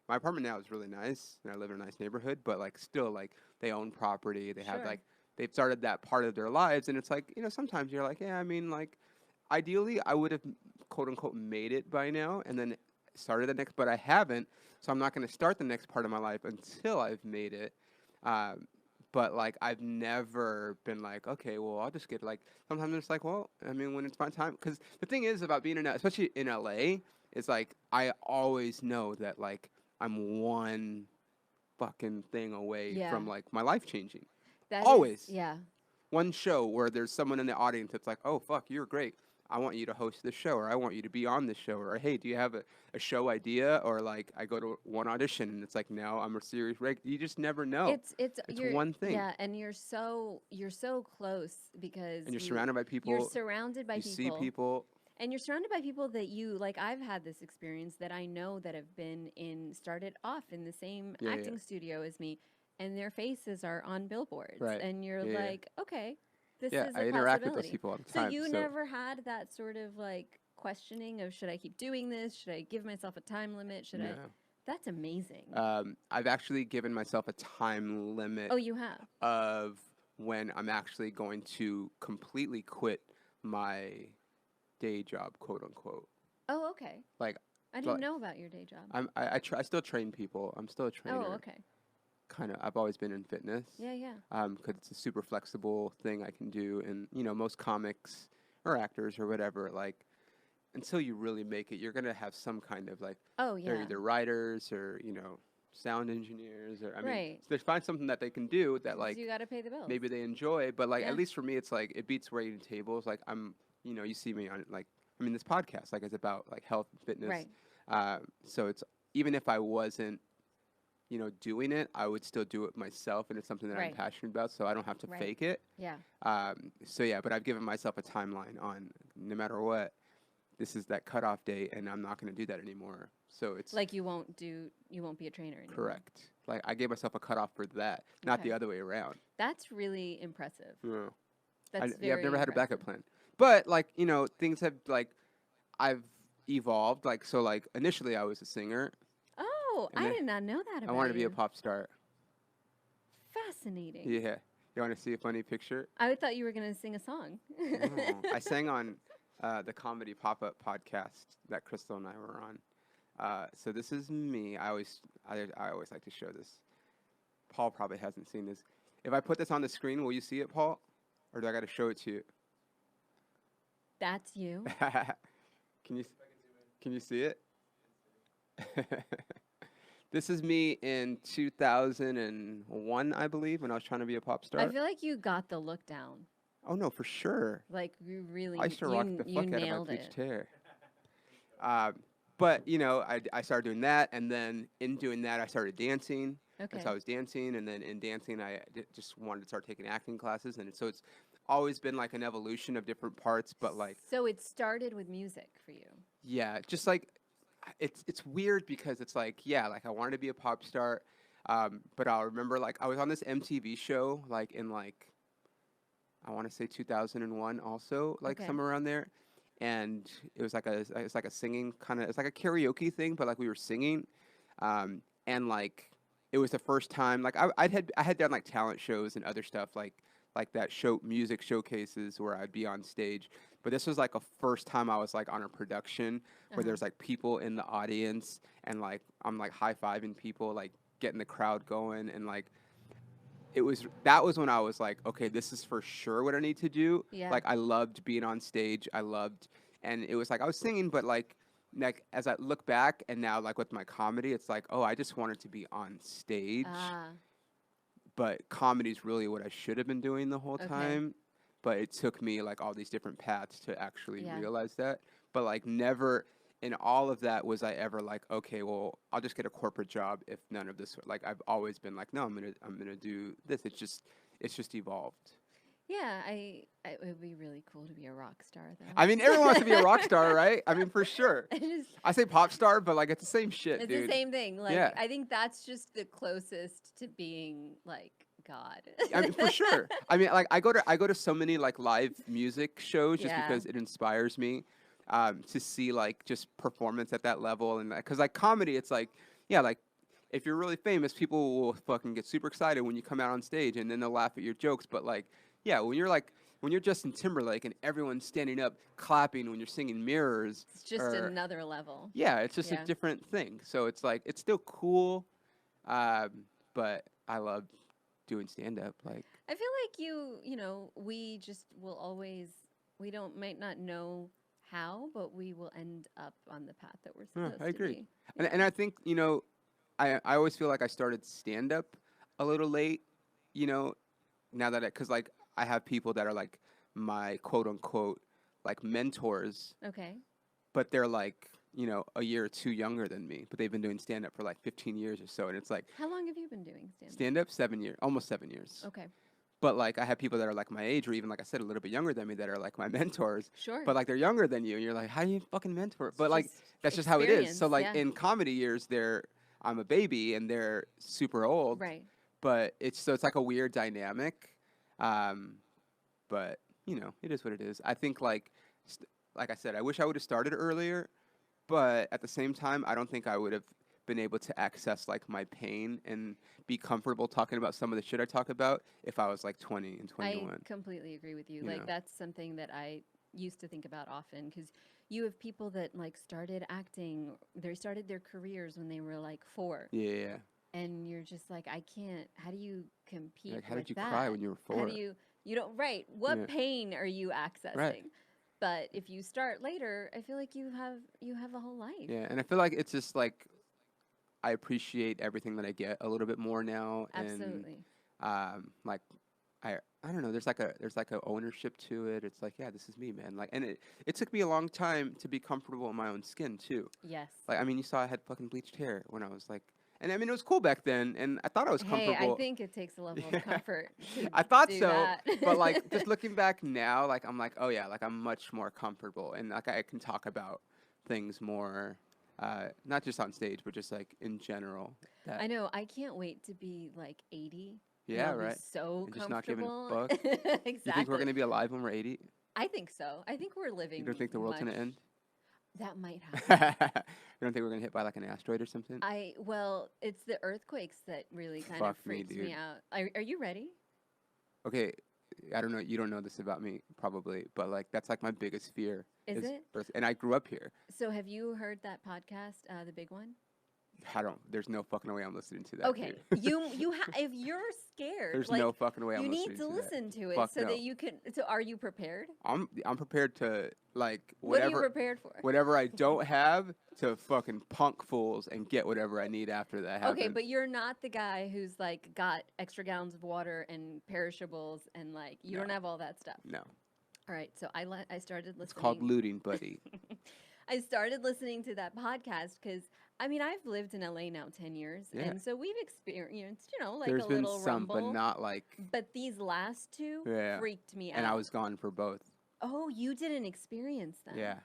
my apartment now is really nice and I live in a nice neighborhood but like still like they own property they have
Sure.
like they've started that part of their lives and it's like sometimes you're like yeah I mean like ideally I would have quote unquote made it by now and then started the next but I haven't so I'm not going to start the next part of my life until I've made it but like I've never been like, okay, well, I'll just get like. Sometimes it's like, well, I mean, when it's my time, because the thing is about being especially in LA, is like I always know that like I'm one fucking thing away
Yeah.
from like my life changing.
That is-
Always.
yeah.
One show where there's someone in the audience that's like, oh fuck, you're great. I want you to host this show, or I want you to be on this show, or hey, do you have a show idea? Or like I go to one audition and it's like, no, I'm a series you just never know.
It's you're,
one thing.
Yeah, and you're so close because
And you're surrounded by people.
You're surrounded by
you
people.
see people.
And you're surrounded by people that you like. I've had this experience that I know that have been started off in the same acting studio as me, and their faces are on billboards,
Right.
and you're
Yeah.
like, okay, this
Yeah,
is a
I interact with
possibility.
those people all the time.
So you never had that sort of like questioning of should I keep doing this? Should I give myself a time limit? Should I? That's amazing.
I've actually given myself a time limit.
Oh, you have?
Of when I'm actually going to completely quit my day job, quote unquote.
Oh, okay.
Like
I didn't know about your day job.
I still train people. I'm still a trainer.
Oh, okay.
Kind of. I've always been in fitness.
Yeah, yeah.
Because it's a super flexible thing I can do, and most comics or actors or whatever, like until you really make it, you're gonna have some kind of like.
Oh yeah.
They're either writers or sound engineers, or I mean,
Right.
so they find something that they can do that like
you got to pay the bills.
maybe they enjoy, but like
Yeah.
at least for me, it's like it beats waiting tables. Like I'm, you see me on like this podcast like it's about like health and fitness.
Right.
So it's even if I wasn't, doing it, I would still do it myself, and it's something that I'm
Right.
passionate about, so I don't have to
Right.
fake it.
Yeah.
So yeah, but I've given myself a timeline on no matter what, this is that cutoff date, and I'm not going to do that anymore. So it's
Like you won't be a trainer anymore.
correct. Like I gave myself a cutoff for that, not the
Okay.
other way around.
That's really impressive.
Yeah.
That's very
I've never had a
impressive.
backup plan. But like, things have like I've evolved. Like so like initially I was a singer.
Oh,
And
I
then
did not know that about
I wanted to be a
you.
pop star.
Fascinating.
Yeah. You want to see a funny picture?
I thought you were going to sing a song.
Oh, I sang on the comedy pop-up podcast that Crystal and I were on. So this is me. I always like to show this. Paul probably hasn't seen this. If I put this on the screen, will you see it, Paul? Or do I got to show it to you?
That's you.
Can you see it? This is me in 2001, I believe, when I was trying to be a pop star.
I feel like you got the look down.
Oh no, for sure.
Like you really
I used to rock the
you
fuck out of
nailed
my
it.
bleached hair. But I started doing that, and then in doing that, I started dancing.
Okay.
And so I was dancing, and then in dancing, I just wanted to start taking acting classes, and so it's always been like an evolution of different parts. But like,
So it started with music for you.
yeah, just like it's weird because it's like, yeah, like I wanted to be a pop star, but I'll remember like I was on this MTV show like in like I want to say 2001 also, like
Okay.
somewhere around there, and it was like a singing kind of, it's like a karaoke thing, but like we were singing, and like it was the first time like I had done like talent shows and other stuff like that music showcases where I'd be on stage. But this was like a first time I was like on a production where there's like people in the audience and like I'm like high-fiving people, like getting the crowd going, and like that was when I was like, okay, this is for sure what I need to do.
Yeah.
Like I loved being on stage. And it was like I was singing, but like as I look back and now like with my comedy, it's like, oh, I just wanted to be on stage.
Ah.
But comedy's really what I should have been doing the whole
Okay.
time. But it took me like all these different paths to actually
Yeah.
realize that. But like never in all of that was I ever like, okay, well, I'll just get a corporate job if none of this. Like I've always been like, no, I'm gonna do this. It's just evolved.
Yeah, it would be really cool to be a rock star though.
I mean, everyone wants to be a rock star, right? I mean, for sure.
I just,
I say pop star, but like it's the same shit,
it's
dude.
the same thing. Like
Yeah.
I think that's just the closest to being like God.
I mean, for sure. I mean, like I go to so many like live music shows just
Yeah.
because it inspires me to see like just performance at that level, and because like comedy, it's like, yeah, like if you're really famous, people will fucking get super excited when you come out on stage, and then they'll laugh at your jokes. But like, yeah, when you're Justin Timberlake and everyone's standing up clapping when you're singing Mirrors,
It's just
or-
another level.
yeah, it's just
Yeah.
a different thing. So it's like it's still cool, but I love doing stand up. Like,
I feel like you know, we just will always, we don't, might not know how, but we will end up on the path that we're
yeah,
supposed
I
to
agree.
be.
And I think, you know, I always feel like I started stand up a little late, you know, now that cuz like I have people that are like my quote unquote like mentors,
Okay.
but they're like, you know, a year or two younger than me, but they've been doing stand up for like 15 years or so, and it's like
How long have you been doing stand-up?
stand up 7 years, almost 7 years.
Okay.
But like I have people that are like my age or even like I said a little bit younger than me that are like my mentors,
Sure.
but like they're younger than you and you're like, how do you fucking mentor?
It's
But like
just
that's just how it is. So
experience,
like
yeah.
in comedy years I'm a baby and they're super old.
Right.
But it's like a weird dynamic. But you know, it is what it is. I think like I said, I wish I would have started earlier, but at the same time, I don't think I would have been able to access like my pain and be comfortable talking about some of the shit I talk about if I was like 20 and
I
21.
completely agree with you.
You
Like
know.
that's something that I used to think about often because you have people that like started acting, they started their careers when they were like 4,
Yeah.
and you're just like, I can't. How do you compete
Like, how
with
did you
that?
cry when you were 4?
How do you don't right? What
Yeah.
pain are you accessing?
Right.
But if you start later, I feel like you have a whole life.
Yeah, and I feel like it's just like I appreciate everything that I get a little bit more now,
Absolutely.
and like I don't know. There's like a ownership to it. It's like, yeah, this is me, man. Like, and it took me a long time to be comfortable in my own skin too.
Yes.
Like, I mean, you saw I had fucking bleached hair when I was like, and I mean, it was cool back then, and I thought I was
Hey,
comfortable.
I think it takes a level
Yeah.
of comfort to
I thought
do
so,
that.
but like just looking back now, like I'm like, oh yeah, like I'm much more comfortable, and like I can talk about things more, not just on stage, but just like in general.
I know. I can't wait to be like 80. And
Yeah,
I'll be
right.
so
And just not giving a
comfortable.
fuck.
Exactly.
You think we're gonna be alive when we're 80?
I think so. I think we're living.
You don't think the world's gonna
much-
end?
That might
You
happen.
don't think we're gonna hit by like an asteroid or something?
Well, it's the earthquakes that really kind
Fuck
of
me,
freaks me
dude.
out. Are you ready?
Okay, I don't know. You don't know this about me probably, but like that's like my biggest fear.
Is it?
And I grew up here.
So have you heard that podcast, the big one?
There's no fucking way I'm listening to that.
Okay,
dude.
if you're scared,
There's
like,
no fucking way I'm
you
listening
need to
that.
listen to it
Fuck
so
no.
that you can. So are you prepared?
I'm prepared to like
What are you
whatever
prepared for?
whatever I don't have to fucking punk fools and get whatever I need after that happens.
Okay, but you're not the guy who's like got extra gallons of water and perishables and like you don't
No.
have all that stuff.
No,
All right, so I started listening.
it's called looting, buddy.
I started listening to that podcast because I mean I've lived in LA now 10 years,
Yeah.
and so we've experienced like
There's
a
been
little
some,
rumble.
but not like.
But these last 2
Yeah.
freaked me out.
And I was gone for both.
Oh, you didn't experience them.
Yeah,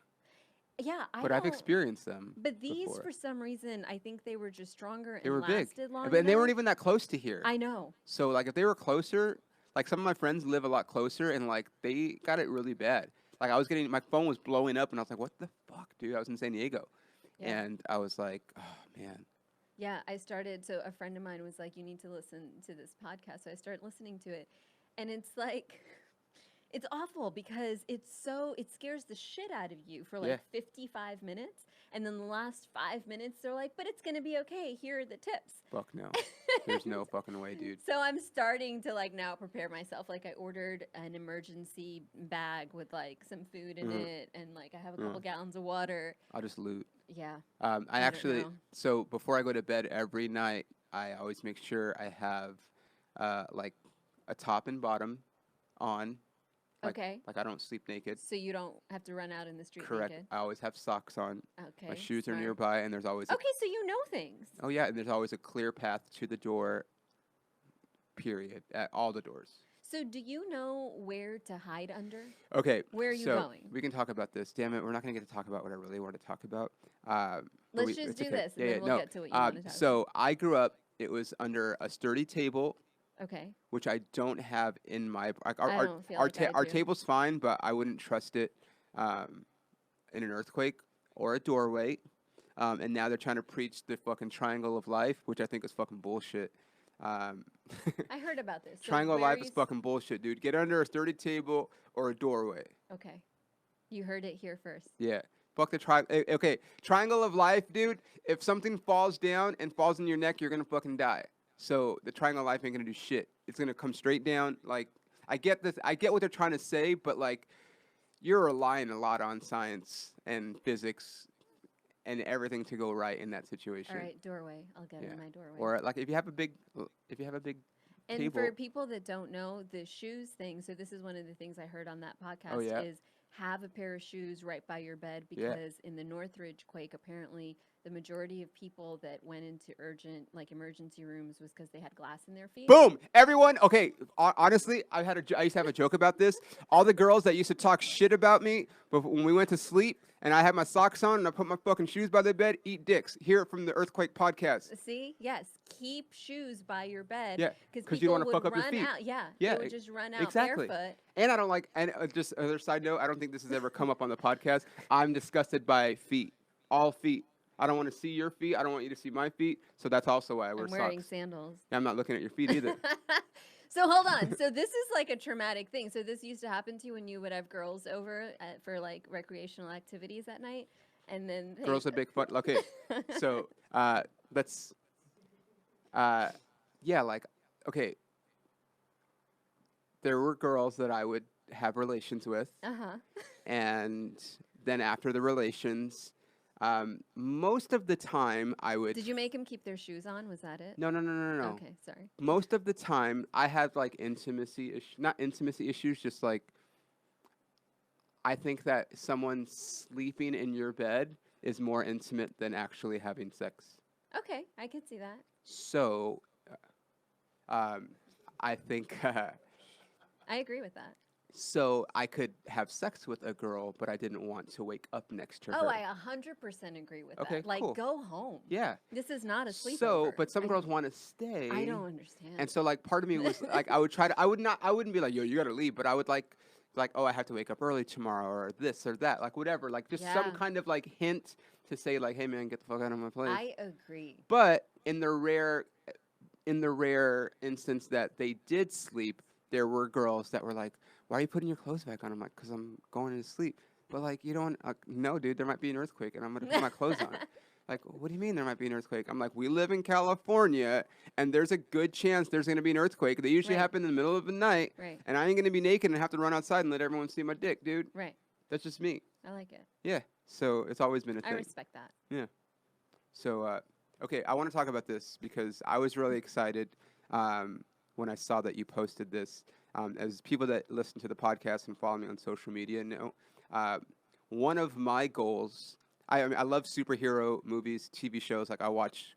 Yeah,
but I've experienced them.
But these,
before.
for some reason, I think they were just stronger
They
and
were big,
lasted longer.
but they weren't even that close to here.
I know.
So like if they were closer, like some of my friends live a lot closer, and like they got it really bad. Like I was getting my phone was blowing up, and I was like, "What the fuck, dude?" I was in San Diego,
Yeah.
and I was like, "Oh man."
Yeah, I started. So a friend of mine was like, "You need to listen to this podcast." So I started listening to it, and it's like, it's awful because it scares the shit out of you for like
Yeah.
55 minutes, and then the last 5 minutes they're like, "But it's gonna be okay. Here are the tips."
Fuck no. There's no fucking way, dude.
So I'm starting to like now prepare myself. Like I ordered an emergency bag with like some food in
Mhm.
it, and like I have a couple gallons of water.
I'll just loot.
Yeah.
I
don't
actually,
know.
so before I go to bed every night, I always make sure I have like a top and bottom on. Like,
Okay.
Like I don't sleep naked.
So you don't have to run out in the street
Correct.
naked.
I always have socks on.
Okay.
My shoes are
smart.
nearby, and there's always
Okay, so you know things.
oh yeah, and there's always a clear path to the door. Period. At all the doors.
So do you know where to hide under?
Okay.
Where are you
so
going?
We can talk about this. Damn it, we're not gonna get to talk about what I really want to talk about. But
Let's just
it's
do
okay.
this, and
Yeah,
then
yeah,
we'll
no.
get to what you want to talk
So I grew up. It was under a sturdy table,
about. Okay.
which I don't have in my. Like
I don't feel like I
our
do.
table's fine, but I wouldn't trust it in an earthquake or a doorway. And now they're trying to preach the fucking triangle of life, which I think is fucking bullshit.
I heard about this. So
Triangle of
where
life
you
is
s-
fucking bullshit, dude. Get under a sturdy table or a doorway.
Okay. You heard it here first.
Yeah. Fuck the okay, triangle of life, dude. If something falls down and falls in your neck, you're gonna fucking die. So the triangle of life ain't gonna do shit. It's gonna come straight down. Like I get this. I get what they're trying to say, but like you're relying a lot on science and physics and everything to go right in that situation.
All right, doorway. I'll get
Yeah.
in my doorway.
Or like if you have a big
And
table.
for people that don't know the shoes thing, so this is one of the things I heard on that podcast
Oh, yeah?
is have a pair of shoes right by your bed
Yeah.
because in the Northridge quake, apparently the majority of people that went into emergency rooms was because they had glass in their feet.
Boom! Everyone, okay. Honestly, I used to have a joke about this. All the girls that used to talk shit about me, but when we went to sleep and I had my socks on and I put my fucking shoes by the bed, eat dicks. Hear it from the Earthquake podcast.
See, yes, keep shoes by your bed.
Yeah,
because
you don't
want to
fuck up your feet.
Out. Yeah,
Yeah,
they would just run out
exactly.
barefoot.
And I don't like. And just another side note, I don't think this has ever come up on the podcast. I'm disgusted by feet, all feet. I don't want to see your feet. I don't want you to see my feet. So that's also why I wear
I'm wearing
socks.
sandals.
I'm not looking at your feet either.
So hold on. So this is like a traumatic thing. So this used to happen to you when you would have girls over for like recreational activities at night, and then
Girls are big fun. Okay, so let's. Yeah, like okay. There were girls that I would have relations with, and then after the relations, most of the time I would.
Did you make them keep their shoes on? Was that it?
No.
Okay, sorry.
Most of the time, I had like not intimacy issues, just like I think that someone sleeping in your bed is more intimate than actually having sex.
Okay, I can see that.
So, I think.
I agree with that.
So I could have sex with a girl, but I didn't want to wake up next to her.
Oh, I 100% agree with
Okay,
that. Like,
cool.
go home.
Yeah.
This is not a sleepover.
So, but some girls want to stay.
I don't understand.
And so, like, part of me was like, I would try to. I wouldn't be like, yo, you gotta leave. But I would like, oh, I have to wake up early tomorrow, or this or that, like whatever, like just some kind of like hint to say like, hey man, get the fuck out of my place.
I agree.
But in the rare instance that they did sleep, there were girls that were like, why are you putting your clothes back on? I'm like, because I'm going to sleep. But like, you don't, no, dude, there might be an earthquake and I'm going to put my clothes on. Like, what do you mean there might be an earthquake? I'm like, we live in California and there's a good chance there's going to be an earthquake. They usually happen in the middle of the night.
Right.
And I ain't going to be naked and have to run outside and let everyone see my dick, dude.
Right.
That's just me.
I like it.
Yeah. So it's always been a thing.
I respect that.
Yeah. So, okay, I want to talk about this because I was really excited when I saw that you posted this. As people that listen to the podcast and follow me on social media know, one of my goals, I mean, I love superhero movies, TV shows. Like I watch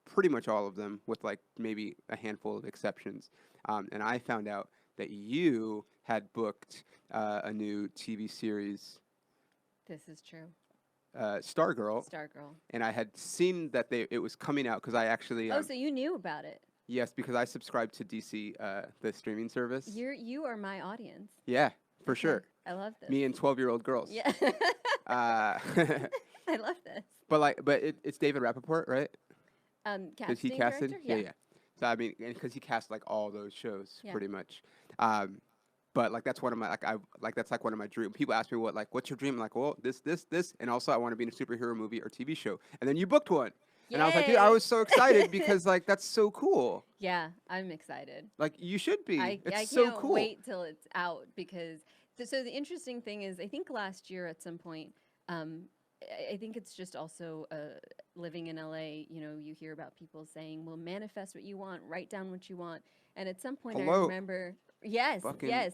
pretty much all of them with like maybe a handful of exceptions. And I found out that you had booked a new TV series.
This is true.
Stargirl.
Stargirl.
And I had seen that it was coming out because I actually.
Oh, so you knew about it?
Yes, because I subscribe to DC, the streaming service.
You are my audience.
Yeah, for sure.
I love this.
Me and 12-year-old girls.
Yeah. I love this.
But it's David Rappaport, right?
Casting
he casted?
director? Yeah.
So I mean, because he cast like all those shows pretty much. But like that's one of my that's like one of my dreams. People ask me what's your dream? I'm like, well, this, and also I want to be in a superhero movie or TV show. And then you booked one. And I was like, dude, I was so excited because like that's so cool.
Yeah, I'm excited.
Like you should be.
I
so
can't
cool.
wait till it's out because so the interesting thing is I think last year at some point, I think it's just also living in LA. You know, you hear about people saying, "Well, manifest what you want, write down what you want." And at some point, I remember, yes,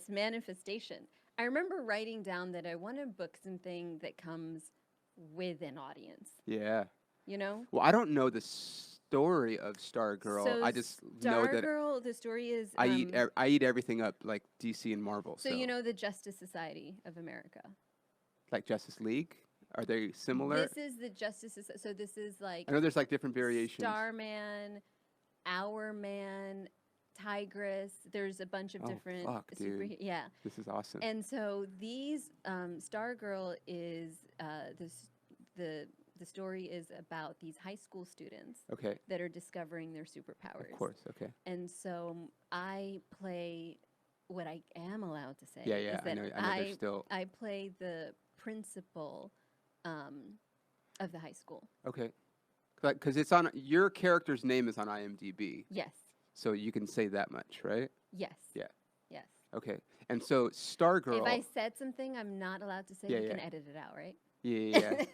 manifestation. I remember writing down that I want to book something that comes with an audience.
Yeah.
You know?
Well, I don't know the story of Stargirl.
So
I just know that
Stargirl, the story is
I eat everything up like DC and Marvel.
So you know the Justice Society of America.
Like Justice League? Are they similar?
This is the Justice Society. So this is like
I know there's like different variations.
Starman, Hourman, Tigress. There's a bunch of different
dude.
Yeah.
This is awesome.
And so these Stargirl is the story is about these high school students that are discovering their superpowers.
Of course, okay.
And so I play what I am allowed to say.
Yeah,
is that
I know they're still.
I play the principal of the high school.
Okay. Because it's on your character's name is on IMDb.
Yes.
So you can say that much, right?
Yes.
Yeah.
Yes.
Okay. And so Stargirl.
If I said something I'm not allowed to say,
Yeah,
you
yeah.
can edit it out, right?
Yeah.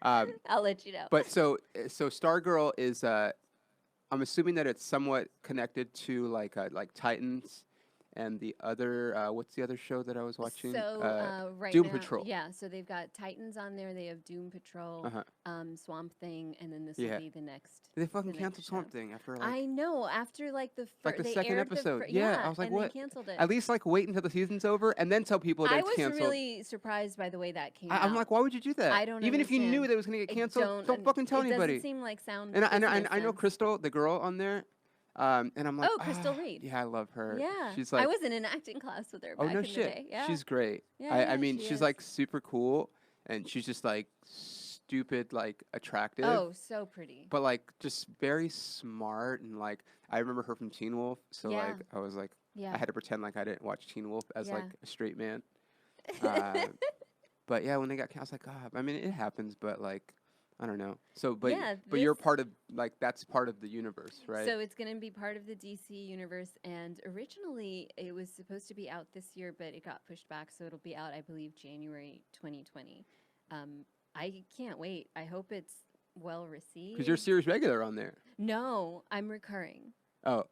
I'll let you know.
But so Stargirl is I'm assuming that it's somewhat connected to like Titans and the other what's the other show that I was watching?
So right
Doom
now,
Patrol.
yeah. So they've got Titans on there. They have Doom Patrol,
Uh-huh.
Swamp Thing, and then this
Yeah.
will be the next.
They fucking
the
canceled
next
Swamp
show.
Thing after
I know. After like the
like the
they
second
aired
episode.
The
Yeah, I was like,
and
what?
They canceled it.
At least like wait until the season's over and then tell people that
I
it's
was
canceled.
really surprised by the way that came out.
I'm like, why would you do that?
I don't
Even if you knew
understand.
that it was gonna get canceled, don't fucking tell
It
anybody.
doesn't seem like sound.
And
business
I know
sense.
Crystal, the girl on there, and I'm like,
Oh, Crystal Reed.
Yeah, I love her.
Yeah,
She's like,
I was in an acting class with her
oh
back
no
in
shit,
the day. Yeah,
she's great.
Yeah,
I mean,
she
she's
is.
like super cool, and she's just like stupid, like attractive.
Oh, so pretty.
But like just very smart and like I remember her from Teen Wolf, so
Yeah.
like I was like
Yeah.
I had to pretend like I didn't watch Teen Wolf as
Yeah.
like a straight man. But yeah, when they got, I was like, God, I mean, it happens, but like, I don't know. So, but
Yeah,
but you're
this-
part of like that's part of the universe, right?
So it's going to be part of the DC universe, and originally it was supposed to be out this year, but it got pushed back, so it'll be out, I believe, January 2020. I can't wait. I hope it's well received.
Because you're series regular on there.
No, I'm recurring.
Oh,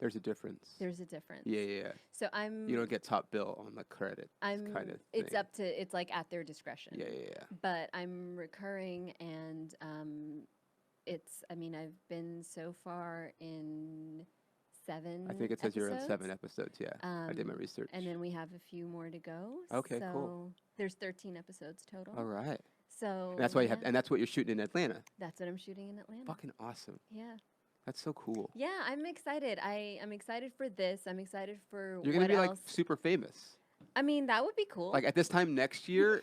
there's a difference.
There's a difference.
Yeah.
So I'm.
You don't get top bill on the credit.
I'm.
kind of
It's
thing.
up to. It's like at their discretion.
Yeah.
But I'm recurring, and it's. I mean, I've been so far in 7.
I think it says you're in 7
episodes.
episodes. Yeah, I did my research.
And then we have a few more to go.
Okay,
so
cool.
There's 13 episodes total.
All right.
So
And that's why you have,
yeah,
and that's what you're shooting in Atlanta.
that's what I'm shooting in Atlanta.
Fucking awesome.
Yeah.
That's so cool.
Yeah, I'm excited. I'm excited for this. I'm excited for
You're gonna
what
be like
else.
super famous.
I mean, that would be cool.
Like at this time next year,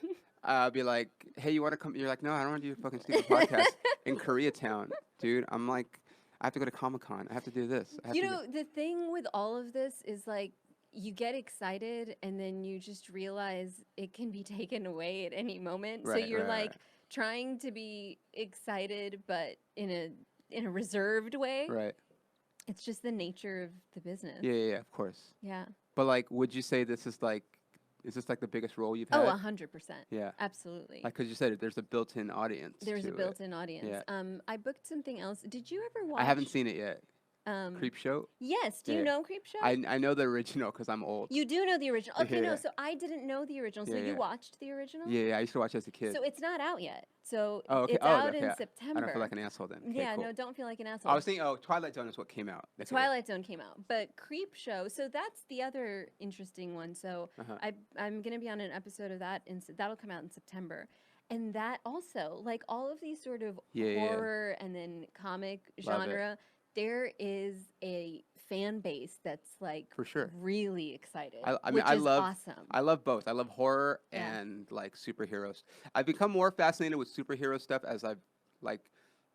be like, hey, you want to come? You're like, no, I don't want to do a fucking stupid podcast in Koreatown, dude. I'm like, I have to go to Comic-Con. I have to do this. I have
You
to
know, the thing with all of this is like you get excited and then you just realize it can be taken away at any moment. So
Right,
you're
right,
like
right.
trying to be excited but in a reserved way.
Right.
It's just the nature of the business.
Yeah, of course.
Yeah.
But like, would you say this is like the biggest role you've had?
Oh, 100%.
Yeah.
Absolutely.
Like, cause you said there's a built-in audience.
There's
to
a
it.
built-in audience.
Yeah.
I booked something else. Did you ever watch?
I haven't seen it yet.
Um,
Creepshow.
Yes. Do you
Yeah.
know Creepshow?
I know the original because I'm old.
You do know the original. Okay,
Yeah.
no. So I didn't know the original. So
Yeah,
you
yeah.
watched the original?
Yeah, I used to watch as a kid.
So it's not out yet. So
Oh, okay.
it's
Oh,
out
okay.
in
I
September.
don't feel like an asshole then. Okay,
Yeah,
cool.
no, don't feel like an asshole.
I was thinking, Twilight Zone is what came out. Okay.
Twilight Zone came out, but Creepshow. So that's the other interesting one. So
Uh-huh.
I'm gonna be on an episode of that, and that'll come out in September. And that also, like all of these sort of
Yeah.
horror and then comic
Love it.
genre, there is a fan base that's like
For sure.
really excited.
I mean,
which
I
is
love-
awesome.
I love both. I love horror
Yeah.
and like superheroes. I've become more fascinated with superhero stuff as I've like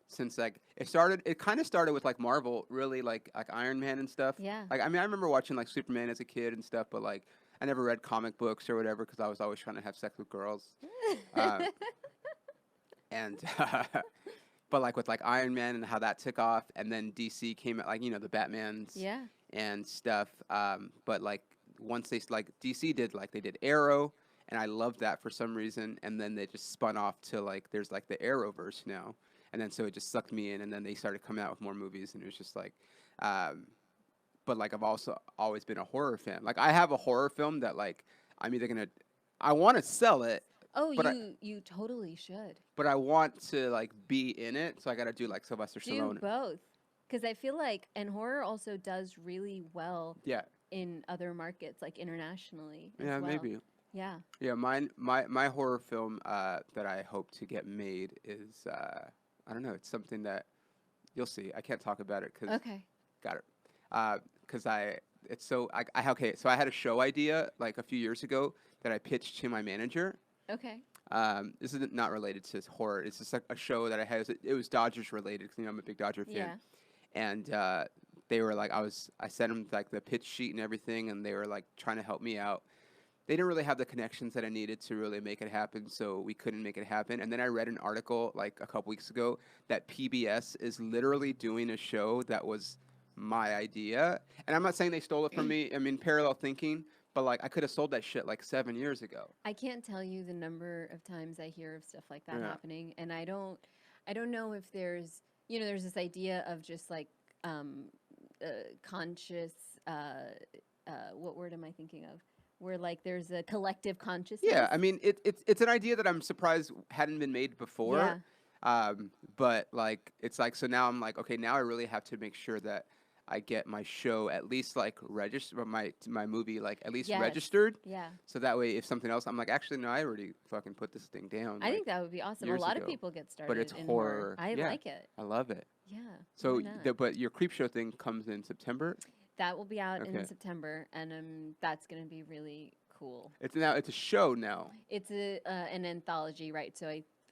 since like it kind of started with like Marvel, really like Iron Man and stuff.
Yeah.
Like I mean, I remember watching like Superman as a kid and stuff, but like I never read comic books or whatever because I was always trying to have sex with girls. And but like with like Iron Man and how that took off, and then DC came out, like the Batmans
yeah.
and stuff. But like once they like DC did like they did Arrow, and I loved that for some reason, and then they just spun off to like there's like the Arrowverse now, and then so it just sucked me in, and then they started coming out with more movies, and it was just like. But like I've also always been a horror fan. Like I have a horror film that like I'm either I want to sell it.
Oh,
But
you totally should.
But I want to like be in it, so I got to do like Sylvester
Do
Stallone.
both. Because I feel like, and horror also does really well
Yeah,
in other markets, like internationally. As
yeah,
well.
maybe.
Yeah.
Yeah, my horror film that I hope to get made is I don't know. It's something that you'll see. I can't talk about it because
Okay.
got it. Because it's so okay. So I had a show idea like a few years ago that I pitched to my manager.
Okay.
This is not related to horror. It's just like a show that I had. It was Dodgers related because I'm a big Dodger fan.
Yeah.
And they were like, I sent them like the pitch sheet and everything, and they were like trying to help me out. they didn't really have the connections that I needed to really make it happen, so we couldn't make it happen. And then I read an article like a couple weeks ago that PBS is literally doing a show that was my idea. And I'm not saying they stole it from me. I mean, parallel thinking, but like I could have sold that shit like 7 years ago.
I can't tell you the number of times I hear of stuff like that
Yeah.
happening, and I don't know if there's, there's this idea of just like conscious. What word am I thinking of? Where like there's a collective consciousness.
Yeah, I mean, it's an idea that I'm surprised hadn't been made before. But like it's like so now I'm like, okay, now I really have to make sure that I get my show at least like registered, my movie like at least
Yes.
registered.
Yeah.
So that way, if something else, I'm like, actually, no, I already fucking put this thing down.
I think that would be awesome. A
years
lot
ago.
of people get started.
But it's
in
horror.
I
Yeah.
like it.
I love it.
Yeah.
So,
why not?
but your Creepshow thing comes in September.
That will be out
Okay.
in September, and that's going to be really cool.
It's a show now.
It's an anthology, right? So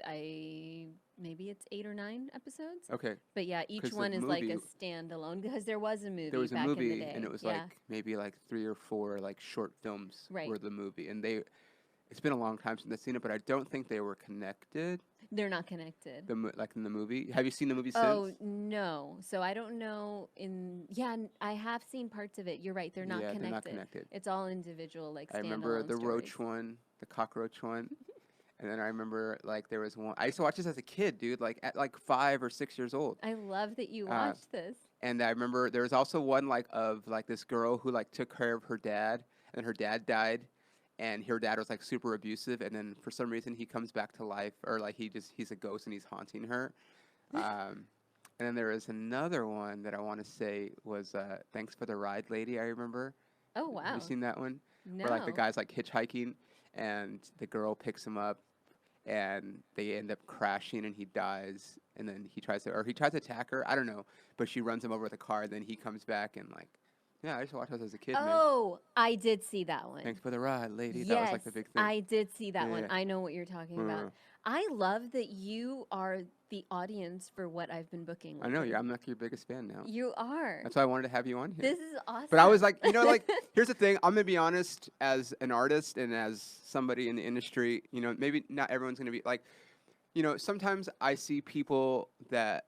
I maybe it's 8 or 9 episodes.
Okay.
But yeah, each
'Cause the
one is like a
movie-
standalone because there was a movie
There was a
back in the
movie,
day.
and it was
yeah.
like maybe like 3 or 4 like short films
Right.
were the movie, and it's been a long time since I've seen it, but I don't think they were connected.
They're not connected.
Like in the movie. Have you seen the movie
Oh
since?
no! So I don't know. I have seen parts of it. You're right. They're not
Yeah,
connected.
they're not connected.
It's all individual, like
I remember
standalone
the
stories.
roach one, the cockroach one. And then I remember like there was one. I used to watch this as a kid, dude, like at like 5 or 6 years old.
I love that you watched this.
And I remember there was also one like of like this girl who like took care of her dad, and her dad died, and her dad was like super abusive, and then for some reason he comes back to life, or like he's a ghost and he's haunting her. And then there is another one that I want to say was Thanks for the Ride, Lady. I remember.
Oh wow!
Have you seen that one?
No.
Where like the guy's like hitchhiking, and the girl picks him up, and they end up crashing, and he dies, and then he tries to attack her. I don't know, but she runs him over with a car. Then he comes back and like, yeah, I used to watch those as a kid, man.
Oh, I did see that one.
Thanks for the ride, lady.
Yes,
That was like the big thing.
I did see that
Yeah,
one.
yeah.
I know what you're talking about. I love that you are the audience for what I've been booking.
I know,
lately.
I'm like your biggest fan now.
You are.
That's why I wanted to have you on here.
This is awesome.
But I was like, like, here's the thing. I'm gonna be honest, as an artist and as somebody in the industry, maybe not everyone's gonna be like, sometimes I see people that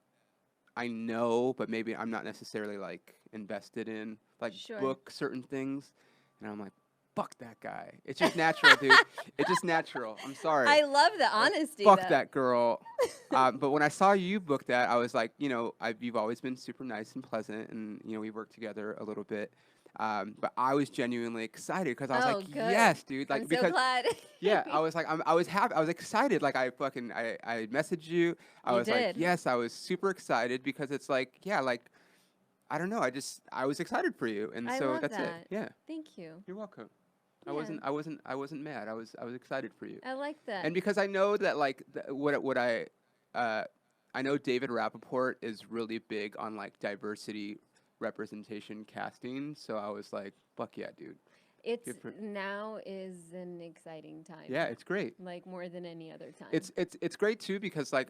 I know, but maybe I'm not necessarily like invested in, like
Sure.
book certain things, and I'm like, fuck that guy. It's just natural, dude. It's just natural. I'm sorry.
I love the honesty.
Fuck
though.
that girl. But when I saw you book that, I was like, you've always been super nice and pleasant, and we worked together a little bit. But I was genuinely excited because I was
Oh,
like,
good.
yes, dude. Like
I'm
because
so glad.
yeah, I was like, I was happy. I was excited. Like I messaged you. I
You
was like,
did.
yes, I was super excited because it's like, yeah, like I don't know. I was excited for you, and
I
so
love
that's
that.
it. Yeah,
Thank you.
you're welcome.
Yeah.
I wasn't mad. I was excited for you.
I like that.
And because I know that like I know David Rappaport is really big on like diversity, representation, casting. So I was like, fuck yeah, dude.
it's
different.
now is an exciting time.
Yeah, it's great.
like more than any other time.
It's great too because like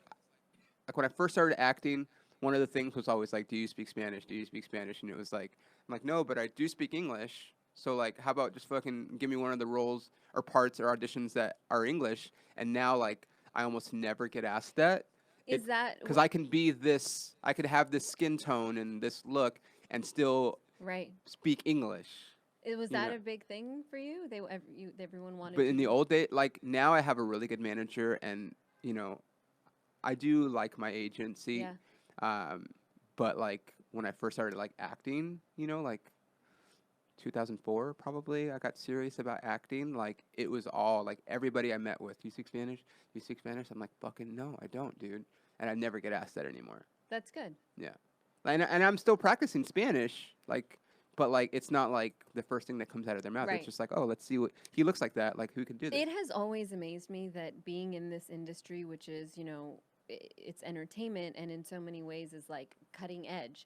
when I first started acting, one of the things was always like, do you speak Spanish? Do you speak Spanish? And it was like, I'm like, no, but I do speak English. So like, how about just fucking give me one of the roles or parts or auditions that are English? And now like, I almost never get asked that.
Is that
Because I can be this, I could have this skin tone and this look and still
right?
speak English.
Was
you
that
know.
a big thing for you? Everyone wanted.
But
you
in the
to-
old day, like now I have a really good manager and, I do like my agency.
Yeah.
But like when I first started like acting, like 2004 probably, I got serious about acting. Like it was all like everybody I met with, do you speak Spanish? Do you speak Spanish? I'm like, fucking no, I don't, dude. And I never get asked that anymore.
That's good.
And I'm still practicing Spanish, like, but like it's not like the first thing that comes out of their mouth.
Right.
It's just like, oh, let's see what he looks like that. Like who can do this?
It has always amazed me that being in this industry, which is, it's entertainment and in so many ways is like cutting edge,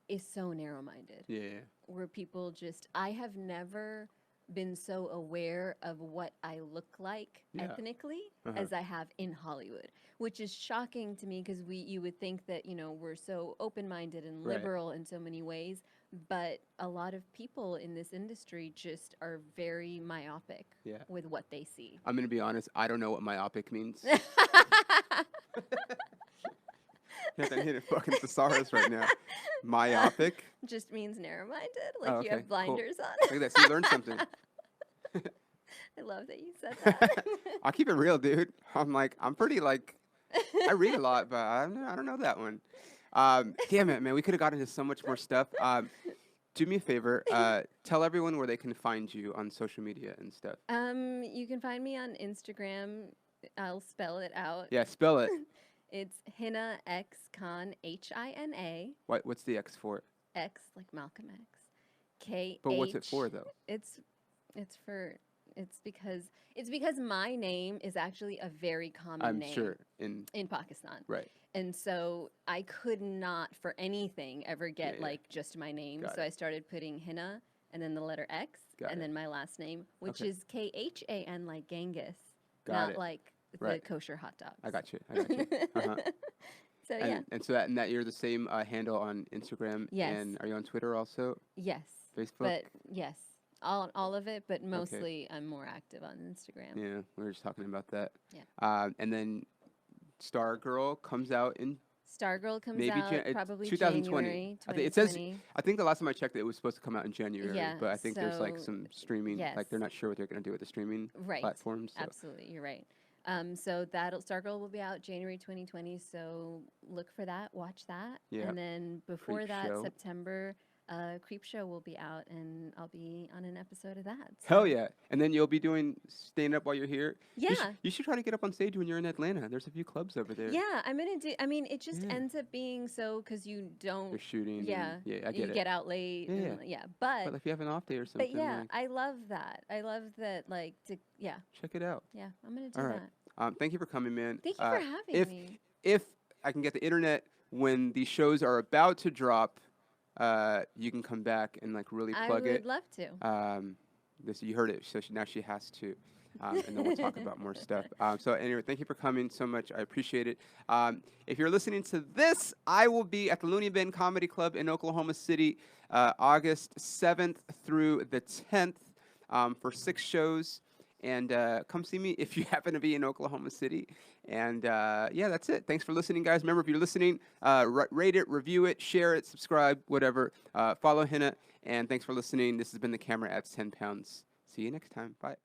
is so narrow-minded.
Yeah.
Where people I have never been so aware of what I look like
Yeah.
ethnically
Uh-huh.
as I have in Hollywood, which is shocking to me because you would think that, we're so open-minded and
Right.
liberal in so many ways, but a lot of people in this industry just are very myopic
Yeah.
with what they see.
I'm gonna be honest. I don't know what myopic means. Yeah, I'm hitting fucking thesaurus right now. Myopic.
Just means narrow-minded, like
Oh,
you
okay,
have blinders on.
Look at that. So you learned something.
I love that you said that.
I'll keep it real, dude. I'm pretty like, I read a lot, but I don't know that one. Damn it, man. We could have gotten into so much more stuff. Do me a favor. Tell everyone where they can find you on social media and stuff.
You can find me on Instagram. I'll spell it out.
Yeah, spell it.
It's Hina X Khan, Hina.
What's the X for?
X like Malcolm X. K.
But what's it for, though?
It's because my name is actually a very common name.
I'm sure
in Pakistan.
Right.
And so I could not for anything ever get like just my name.
Got
so
it.
I started putting Hina and then the letter X
Got
and
it.
then my last name, which
Okay.
is Khan like Genghis,
Got
not
it.
like the
Right.
kosher hot dogs.
I got you. Uh-huh.
So yeah.
And so that you're the same handle on Instagram.
Yes.
And are you on Twitter also?
Yes.
Facebook?
But yes. All of it, but mostly I'm more active on Instagram.
Yeah, we were just talking about that.
Yeah.
And then Stargirl comes out in
Stargirl comes
maybe
out
it's
probably
2020.
January 2020.
I think it says. I think the last time I checked, it was supposed to come out in January.
Yeah,
But I think there's like
so
some streaming.
yes.
Like they're not sure what they're going to do with the streaming
Right.
platforms. So.
Absolutely, you're right. So Stargirl will be out January 2020. So look for that, watch that,
Yeah.
and then before that,
Creepshow.
September, Creepshow will be out, and I'll be on an episode of that. So.
Hell yeah! And then you'll be doing stand up while you're here.
Yeah.
You should try to get up on stage when you're in Atlanta. There's a few clubs over there.
Yeah, I'm gonna do. I mean, it just
Yeah.
ends up being so because you don't.
You're shooting.
Yeah.
And, yeah, I
you
get it.
get out late.
Yeah,
and, yeah. But
if you have an off day or something,
yeah,
like,
I love that. I love that. Like to yeah.
check it out.
Yeah, I'm gonna do
All right.
that.
Thank you for coming, man.
Thank you for having
if,
me.
If I can get the internet when these shows are about to drop, you can come back and like really plug
I would
it.
love to.
You heard it, so now she has to. And then we'll talk about more stuff. So anyway, thank you for coming so much. I appreciate it. If you're listening to this, I will be at the Looney Bin Comedy Club in Oklahoma City, August 7th through the 10th for 6 shows. And come see me if you happen to be in Oklahoma City. And yeah, that's it. Thanks for listening, guys. Remember, if you're listening, rate it, review it, share it, subscribe, whatever. Follow Hina. And thanks for listening. This has been The Camera Adds 10 Pounds. See you next time. Bye.